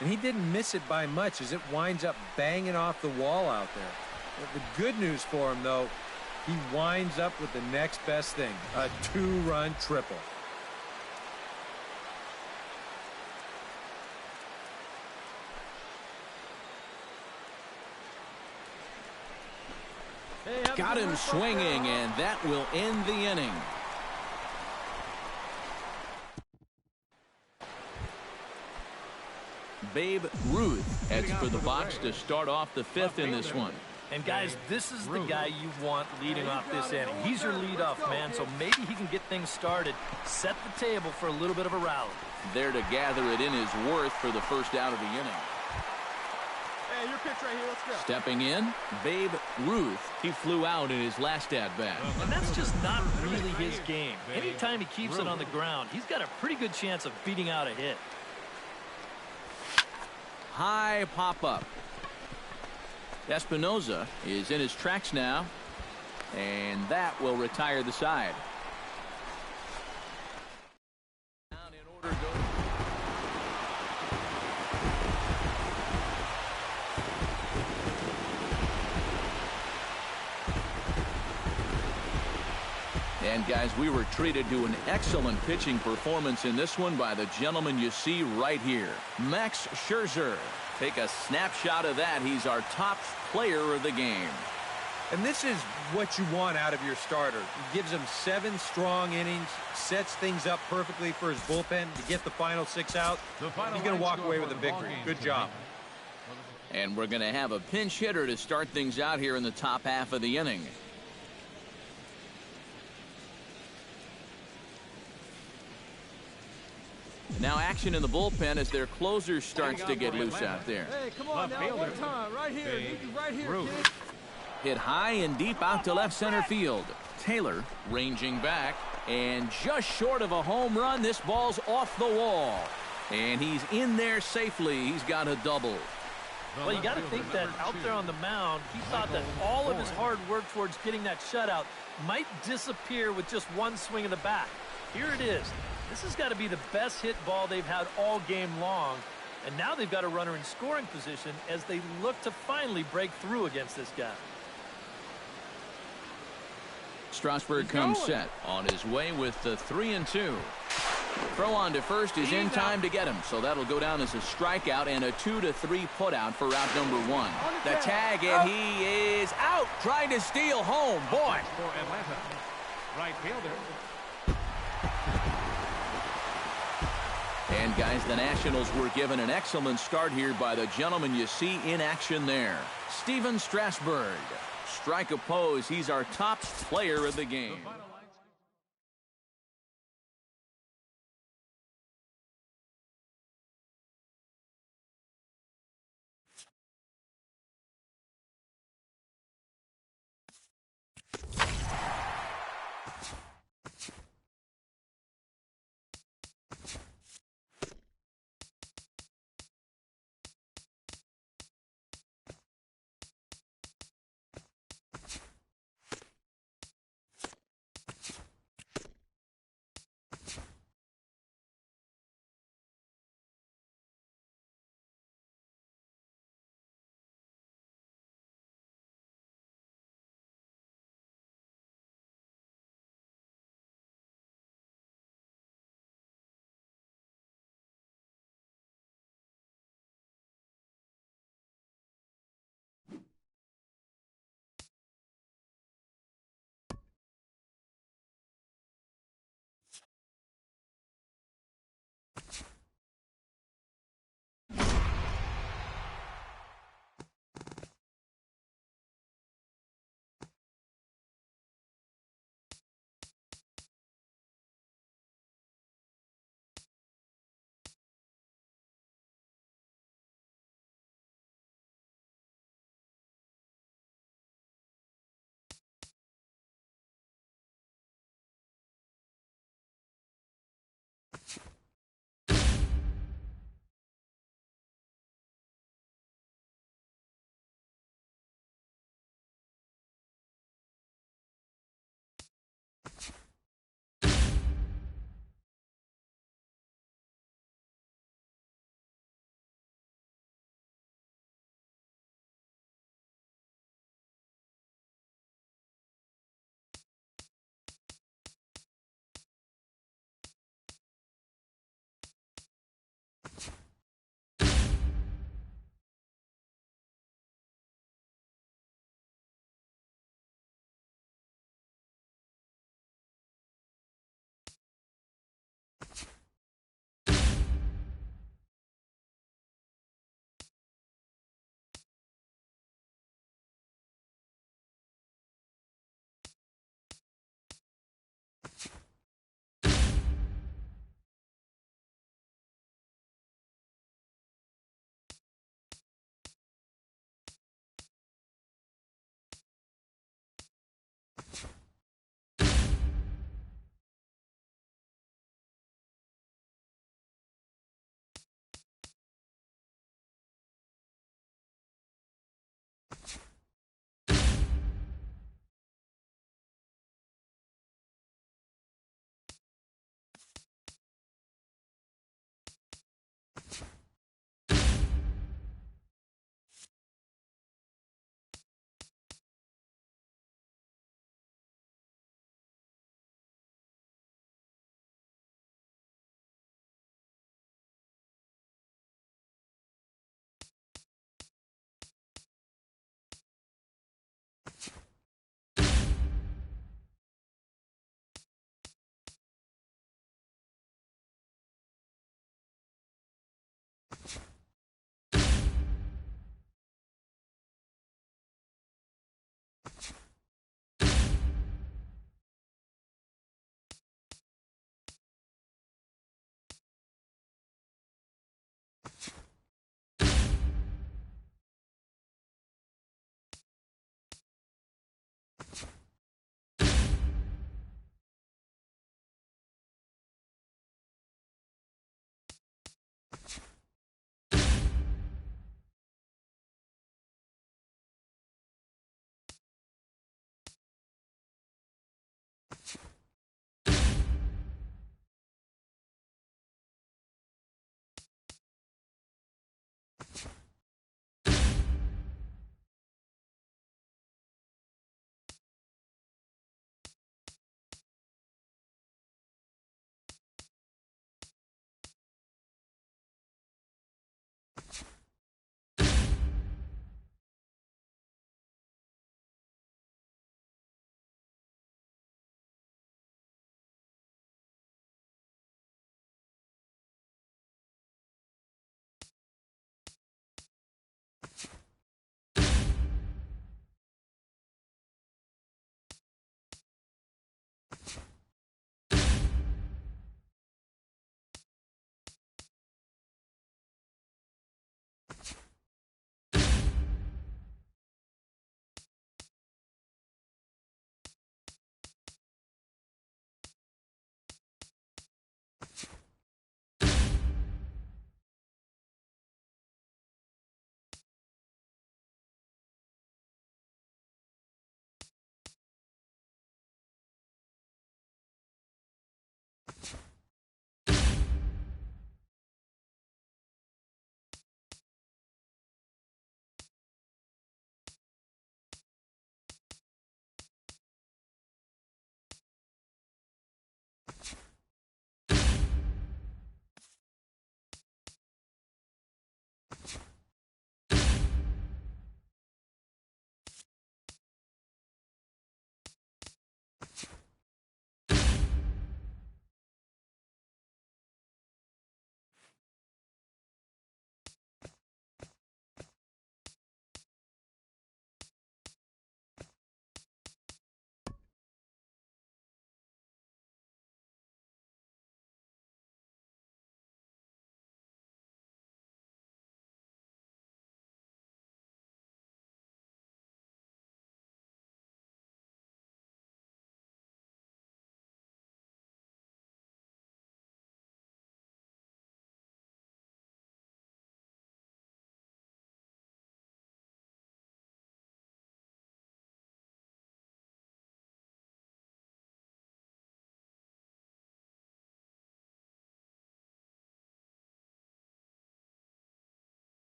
And he didn't miss it by much as it winds up banging off the wall out there. The good news for him, though, he winds up with the next best thing, a 2-run triple. Got him swinging, and that will end the inning. Babe Ruth heads for the box to start off the 5th in this one. And guys, this is the guy you want leading off this inning. He's your leadoff man, so maybe he can get things started, set the table for a little bit of a rally. There to gather it in is Worth for the first out of the inning. Hey, your pitch right here. Let's go. Stepping in, Babe Ruth. He flew out in his last at-bat. And that's just not really his game. Anytime he keeps it on the ground, he's got a pretty good chance of beating out a hit. High pop-up. Espinoza is in his tracks now, and that will retire the side. Down in order goes. And guys, we were treated to an excellent pitching performance in this one by the gentleman you see right here, Max Scherzer. Take a snapshot of that. He's our top player of the game. And this is what you want out of your starter. He gives him 7 strong innings, sets things up perfectly for his bullpen to get the final 6 out. He's going to walk away with a victory. Good job. And we're going to have a pinch hitter to start things out here in the top half of the inning. Now action in the bullpen as their closer starts to get loose out there. Hey, come on now, one time. Right here. Need you right here, kid. Hit high and deep out to left center field. Taylor ranging back, and just short of a home run, this ball's off the wall. And he's in there safely. He's got a double. Well, you got to think that out there on the mound, he thought that all of his hard work towards getting that shutout might disappear with just one swing of the bat. Here it is. This has got to be the best hit ball they've had all game long. And now they've got a runner in scoring position as they look to finally break through against this guy. Strasburg comes set on his way with the 3-2. Throw on to first is in time to get him, so that'll go down as a strikeout and a 2-3 putout for out number 1. The tag, and he is out trying to steal home. Boy. For Atlanta, right fielder. And guys, the Nationals were given an excellent start here by the gentleman you see in action there, Stephen Strasburg. Strike oppose. He's our top player of the game.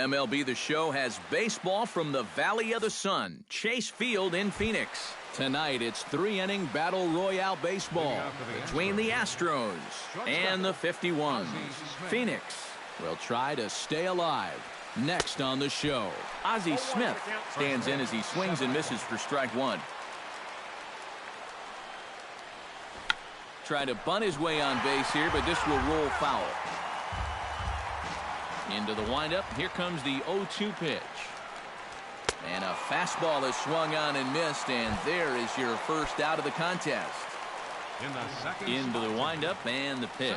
MLB The Show has baseball from the Valley of the Sun, Chase Field in Phoenix. Tonight, it's 3-inning battle royale baseball between the Astros and the 51s. Phoenix will try to stay alive. Next on the show, Ozzie Smith stands in as he swings and misses for strike one. Trying to bunt his way on base here, but this will roll foul. Into the windup. Here comes the 0-2 pitch. And a fastball is swung on and missed, and there is your first out of the contest. Into the windup and the pitch.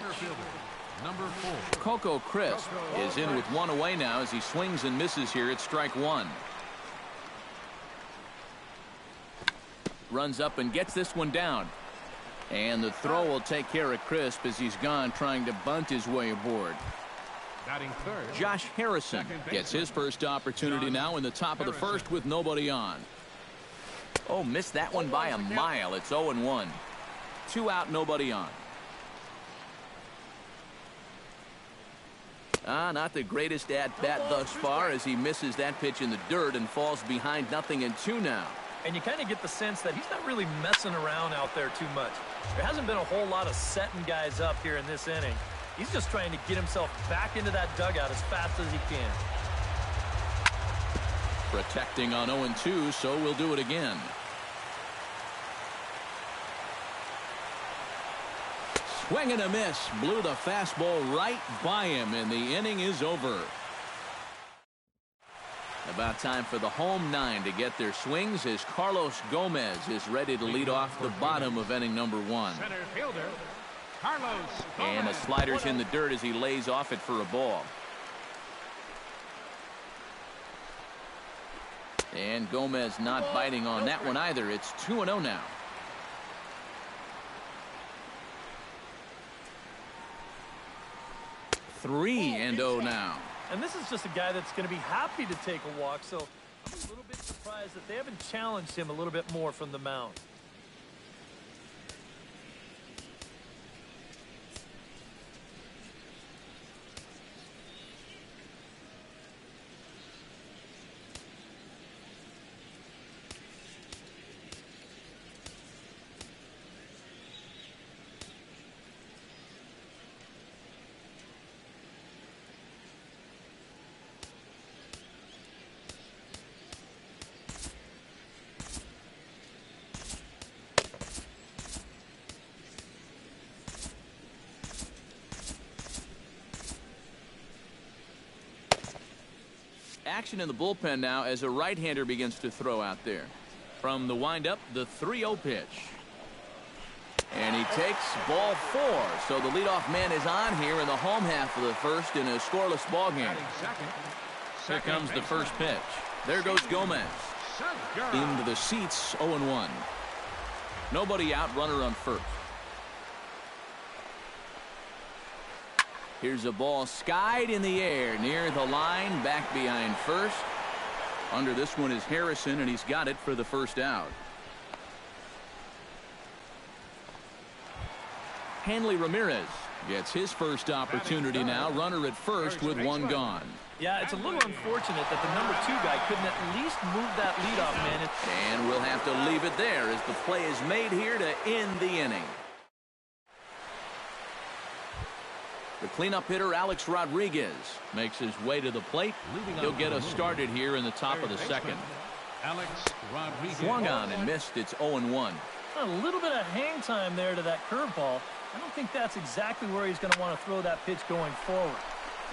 Number 4. Coco Crisp is in with one away now as he swings and misses here at strike one. Runs up and gets this one down. And the throw will take care of Crisp as he's gone trying to bunt his way aboard. Batting third, Josh Harrison gets his first opportunity now in the top of the first with nobody on. Oh, missed that one by a mile. It's 0-1. 2 out, nobody on. Not the greatest at-bat thus far as he misses that pitch in the dirt and falls behind 0-2 now. And you kind of get the sense that he's not really messing around out there too much. There hasn't been a whole lot of setting guys up here in this inning. He's just trying to get himself back into that dugout as fast as he can. Protecting on 0-2, so we'll do it again. Swing and a miss. Blew the fastball right by him, and the inning is over. About time for the home 9 to get their swings as Carlos Gomez is ready to lead off the bottom of inning number 1. center fielder, Carlos And the Gomez. slider's in the dirt as he lays off it for a ball. And Gomez not biting on that one either. It's 2-0 now. Three and 0 now. And this is just a guy that's going to be happy to take a walk, so I'm a little bit surprised that they haven't challenged him a little bit more from the mound. Action in the bullpen now as a right-hander begins to throw out there. From the windup, the 3-0 pitch. And he takes ball 4. So the leadoff man is on here in the home half of the first in a scoreless ball game. Batting second. Here comes the first pitch. There goes Gomez. Into the seats, 0-1. Nobody out, runner on first. Here's a ball skied in the air near the line, back behind first. Under this one is Harrison, and he's got it for the first out. Hanley Ramirez gets his first opportunity now. Runner at first with one gone. Yeah, it's a little unfortunate that the number 2 guy couldn't at least move that leadoff man. And we'll have to leave it there as the play is made here to end the inning. The cleanup hitter, Alex Rodriguez, makes his way to the plate. He'll get us started here in the top of the second. Alex Rodriguez. Swung on and missed. It's 0-1. A little bit of hang time there to that curveball. I don't think that's exactly where he's going to want to throw that pitch going forward.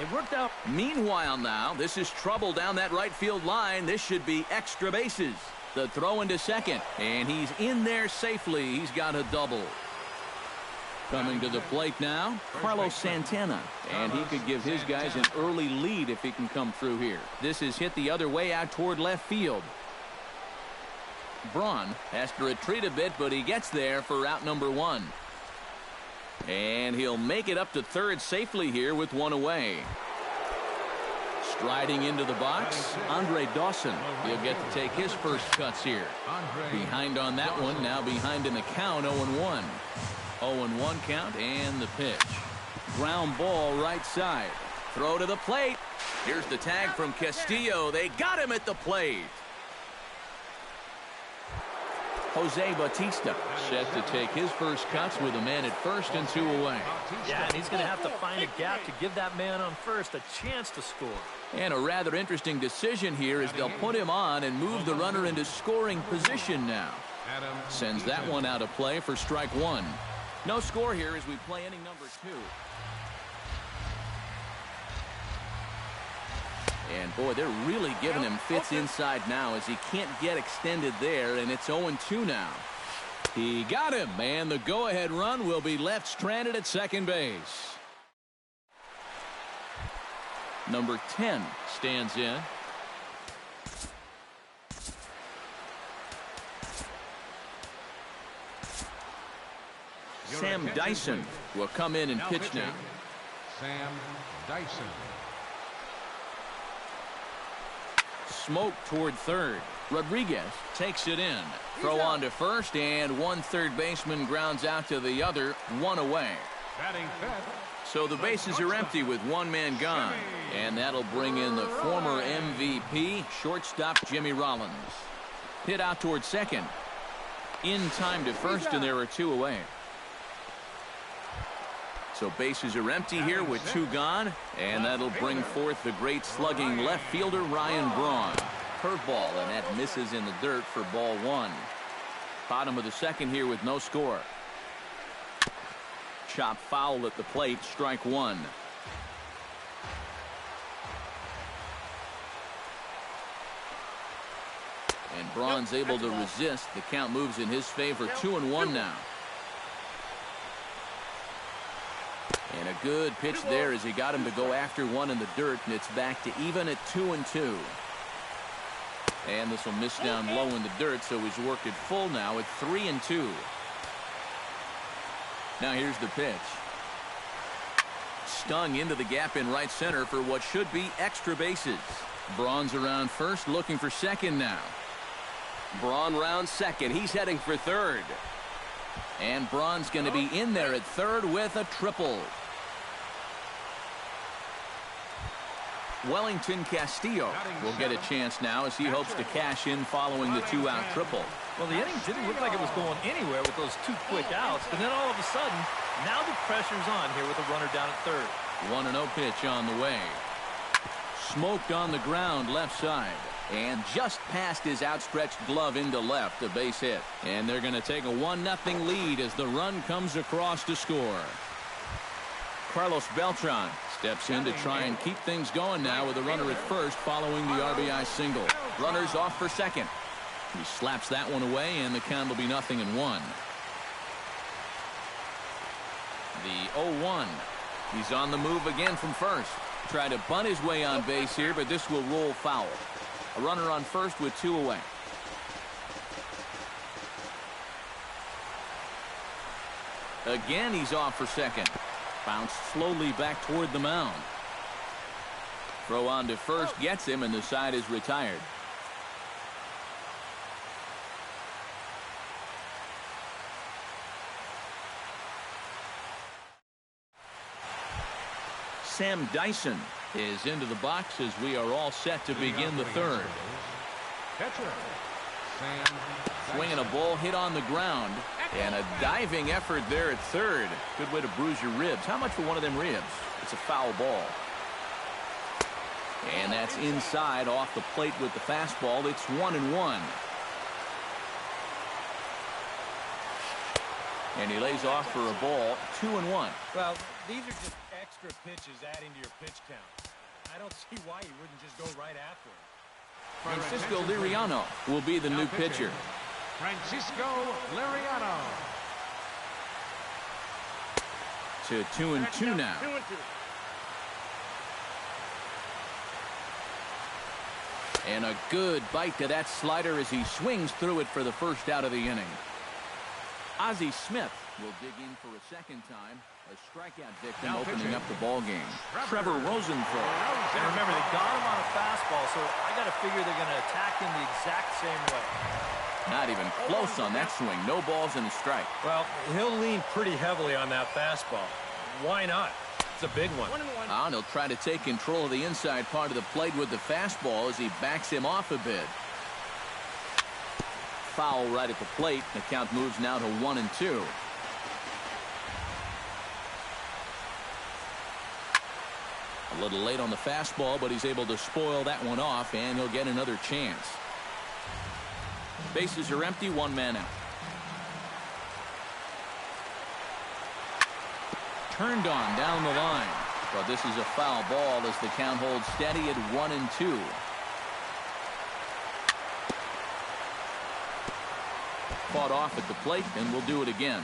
It worked out. Meanwhile now, this is trouble down that right field line. This should be extra bases. The throw into second, and he's in there safely. He's got a double. Coming to the plate now, Carlos Santana. And he could give his guys an early lead if he can come through here. This is hit the other way out toward left field. Braun has to retreat a bit, but he gets there for out number 1. And he'll make it up to third safely here with one away. Striding into the box, Andre Dawson. He'll get to take his first cuts here. Behind on that one, now behind in the count, 0-1. 0-1 count and the pitch. Ground ball right side. Throw to the plate. Here's the tag from Castillo. They got him at the plate. Jose Bautista set to take his first cuts with a man at first and 2 away. Yeah, and he's going to have to find a gap to give that man on first a chance to score. And a rather interesting decision here as they'll put him on and move the runner into scoring position now. Sends that one out of play for strike one. No score here as we play inning number 2. And boy, they're really giving him fits inside now as he can't get extended there, and it's 0-2 now. He got him, and the go-ahead run will be left stranded at second base. Number 10 stands in. Sam Dyson will come in and pitch now. Sam Dyson. Smoke toward third. Rodriguez takes it in. Throw on to first, and one third baseman grounds out to the other, 1 away. Batting fifth. So the bases are empty with one man gone. And that'll bring in the former MVP, shortstop Jimmy Rollins. Hit out toward second. In time to first, and there are 2 away. So bases are empty here with 2 gone, and that'll bring forth the great slugging left fielder Ryan Braun. Curveball, and that misses in the dirt for ball 1. Bottom of the second here with no score. Chop foul at the plate, strike 1. And Braun's able to resist. The count moves in his favor, 2-1 now. And a good pitch there as he got him to go after one in the dirt, and it's back to even at 2-2. And this will miss down low in the dirt, so he's worked it full now at 3-2. Now here's the pitch. Stung into the gap in right center for what should be extra bases. Braun's around first, looking for second now. Braun rounds second. He's heading for third. And Braun's going to be in there at third with a triple. Wellington Castillo will get a chance now as he hopes to cash in following the 2-out triple. Well, the inning didn't look like it was going anywhere with those 2 quick outs, but then all of a sudden, now the pressure's on here with a runner down at third. 1-0 pitch on the way. Smoked on the ground left side. And just past his outstretched glove into left, a base hit. And they're going to take a 1-0 lead as the run comes across to score. Carlos Beltran steps in to try and keep things going now with a runner at first following the RBI single. Runners off for second. He slaps that one away, and the count will be 0-1. The 0-1. He's on the move again from first. Try to bunt his way on base here, but this will roll foul. A runner on first with 2 away. Again, he's off for second. Bounced slowly back toward the mound. Throw on to first gets him, and the side is retired. Sam Dyson is into the box as we are all set to begin the third. Swinging a ball hit on the ground, and a diving effort there at third. Good way to bruise your ribs. How much for one of them ribs? It's a foul ball. And that's inside off the plate with the fastball. It's 1-1. And he lays off for a ball, 2-1. Well, these are just extra pitches adding to your pitch count. I don't see why you wouldn't just go right after him. Francisco Liriano will be the new pitcher. Francisco Liriano. To 2-2 now. 2-2. And a good bite to that slider as he swings through it for the first out of the inning. Ozzie Smith will dig in for a second time. A strikeout victim opening up the ball game. Trevor Rosenthal. And remember, they got him on a fastball, so I got to figure they're going to attack him the exact same way. Not even close on that swing. No balls and a strike. Well, he'll lean pretty heavily on that fastball. Why not? That's a big one. 1-1. And he'll try to take control of the inside part of the plate with the fastball as he backs him off a bit. Foul right at the plate. The count moves now to 1-2. A little late on the fastball, but he's able to spoil that one off, and he'll get another chance. Bases are empty, one man out. Turned on down the line, but this is a foul ball as the count holds steady at 1-2. Fought off at the plate, and we'll do it again.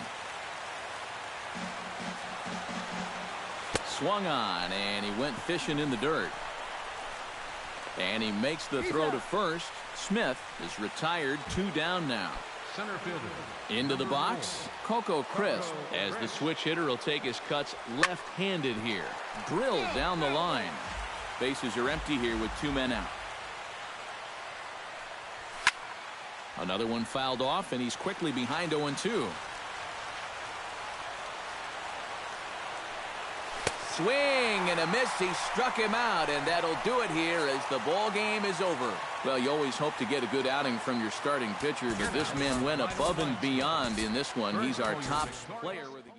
Swung on, and he went fishing in the dirt. And he makes the throw to first. Smith is retired, 2 down now. Center fielder. Into the box, Coco Crisp, as the switch hitter will take his cuts left-handed here. Drilled down the line. Bases are empty here with 2 men out. Another one fouled off, and he's quickly behind 0-2. Swing and a miss. He struck him out, and that'll do it here as the ball game is over. Well, you always hope to get a good outing from your starting pitcher, but this man went above and beyond in this one. He's our top player of the game.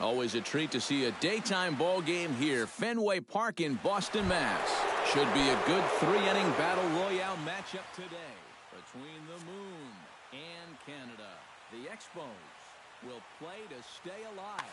Always a treat to see a daytime ball game here. Fenway Park in Boston, Mass. Should be a good 3-inning battle royale matchup today between the Moon and Canada. The Expos will play to stay alive.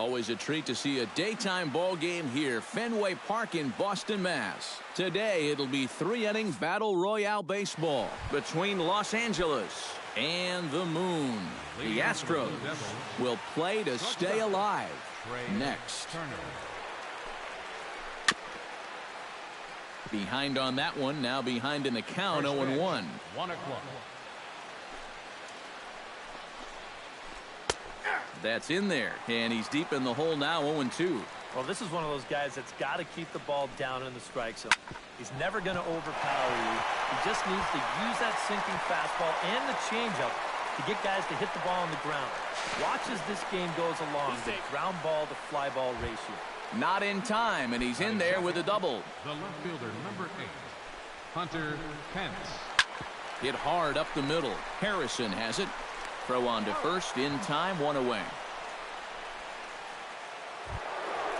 Always a treat to see a daytime ball game here, Fenway Park in Boston, Mass. Today, it'll be 3-inning Battle Royale baseball between Los Angeles and the Moon. The Astros will play to stay alive next. Behind on that one, now behind in the count, 0-1. 1 o'clock. That's in there, and he's deep in the hole now, 0-2. Well, this is one of those guys that's got to keep the ball down in the strike zone. He's never going to overpower you. He just needs to use that sinking fastball and the changeup to get guys to hit the ball on the ground. Watch as this game goes along, the ground ball to fly ball ratio. Not in time, and he's in there with a double. The left fielder, number 8, Hunter Pence. Hit hard up the middle. Harrison has it. Throw on to first in time, 1 away.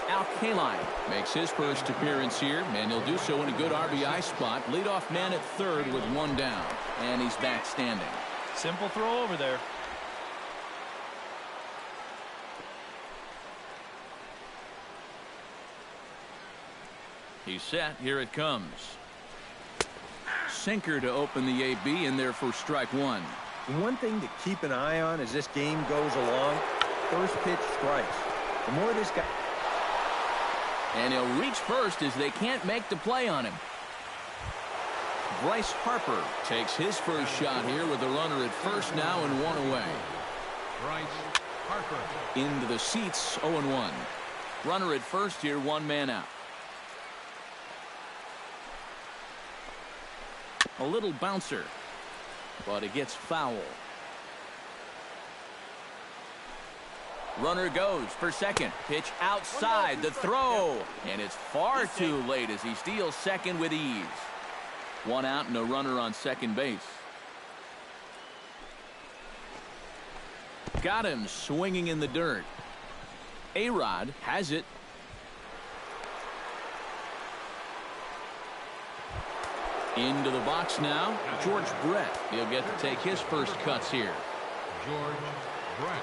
Al Kaline makes his first appearance here, and he'll do so in a good RBI spot. Leadoff man at third with 1 down, and he's back standing. Simple throw over there. He's set. Here it comes. Sinker to open the AB in there for strike 1. One thing to keep an eye on as this game goes along, first pitch strikes. The more this guy... And he'll reach first as they can't make the play on him. Bryce Harper takes his first shot here with the runner at first now and 1 away. Bryce Harper. Into the seats, 0-1. Runner at first here, 1 man out. A little bouncer, but it gets foul. Runner goes for second. Pitch outside. The throw. And it's far too late as he steals second with ease. 1 out and a runner on second base. Got him swinging in the dirt. A-Rod has it. Into the box now, George Brett. He'll get to take his first cuts here. George Brett.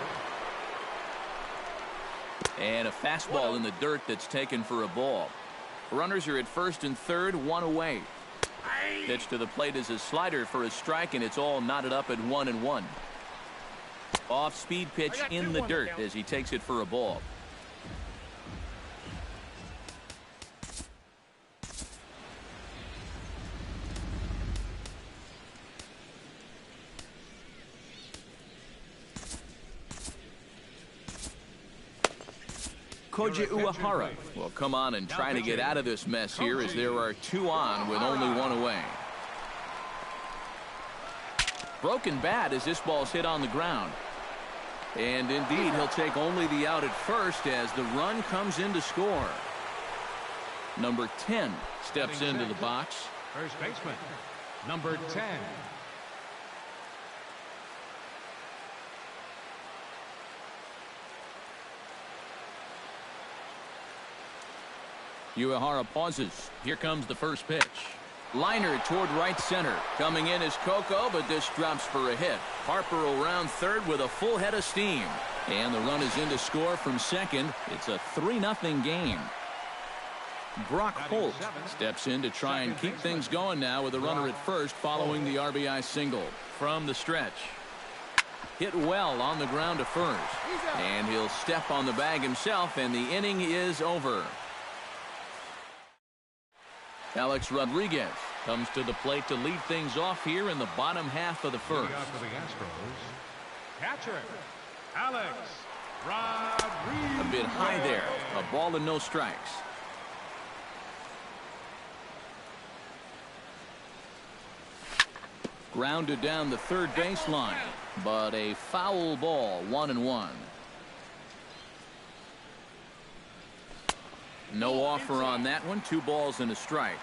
And a fastball in the dirt that's taken for a ball. Runners are at first and third, 1 away. Pitch to the plate is a slider for a strike, and it's all knotted up at 1-1. Off-speed pitch in the dirt as he takes it for a ball. Koji Uehara will come on and try to get out of this mess here as there are 2 on with only 1 away. Broken bat as this ball's hit on the ground. And indeed, he'll take only the out at first as the run comes in to score. Number 10 steps into the box. First baseman, number 10. Uehara pauses. Here comes the first pitch. Liner toward right center. Coming in is Coco, but this drops for a hit. Harper around third with a full head of steam. And the run is in to score from second. It's a 3-0 game. Brock Holt steps in to try and keep things going now with a runner at first following the RBI single. From the stretch. Hit well on the ground to first. And he'll step on the bag himself, and the inning is over. Alex Rodriguez comes to the plate to lead things off here in the bottom half of the first. For the Astros, catcher Alex Rodriguez. A bit high there. A ball and no strikes. Grounded down the third baseline, but a foul ball, 1-1. No offer on that one. 2 balls and a strike.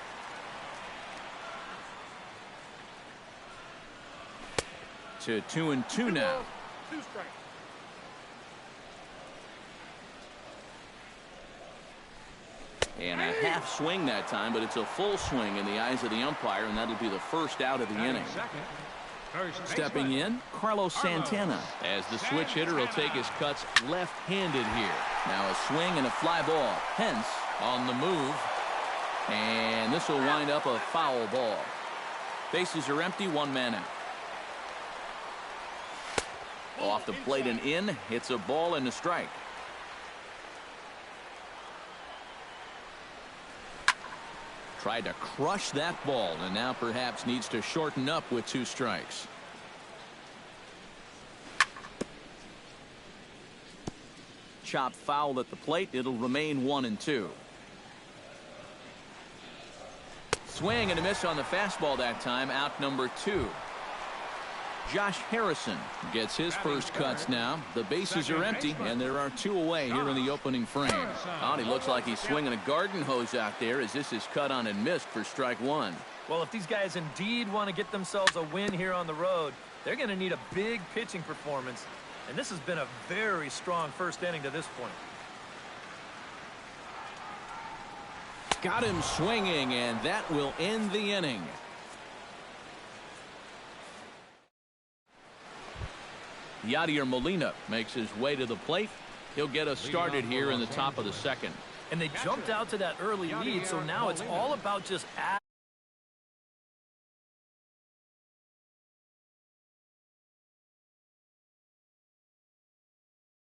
To 2-2 now. 2 strikes. And a half swing that time, but it's a full swing in the eyes of the umpire, and that'll be the first out of the inning. Second, First Stepping in, Carlos Santana. As the switch hitter, he'll take his cuts left-handed here. Now a swing and a fly ball. Hence on the move. And this will wind up a foul ball. Bases are empty, one man out. Off the plate and in. It's a ball and a strike. Tried to crush that ball and now perhaps needs to shorten up with 2 strikes. Chopped foul at the plate. It'll remain 1-2. Swing and a miss on the fastball that time. Out number 2. Josh Harrison gets his first cuts now. The bases are empty, and there are 2 away here in the opening frame. Oh, he looks like he's swinging a garden hose out there as this is cut on and missed for strike 1. Well, if these guys indeed want to get themselves a win here on the road, they're going to need a big pitching performance. And this has been a very strong first inning to this point. Got him swinging, and that will end the inning. Yadier Molina makes his way to the plate. He'll get us started here in the top of the second. And they jumped out to that early lead, so now it's all about just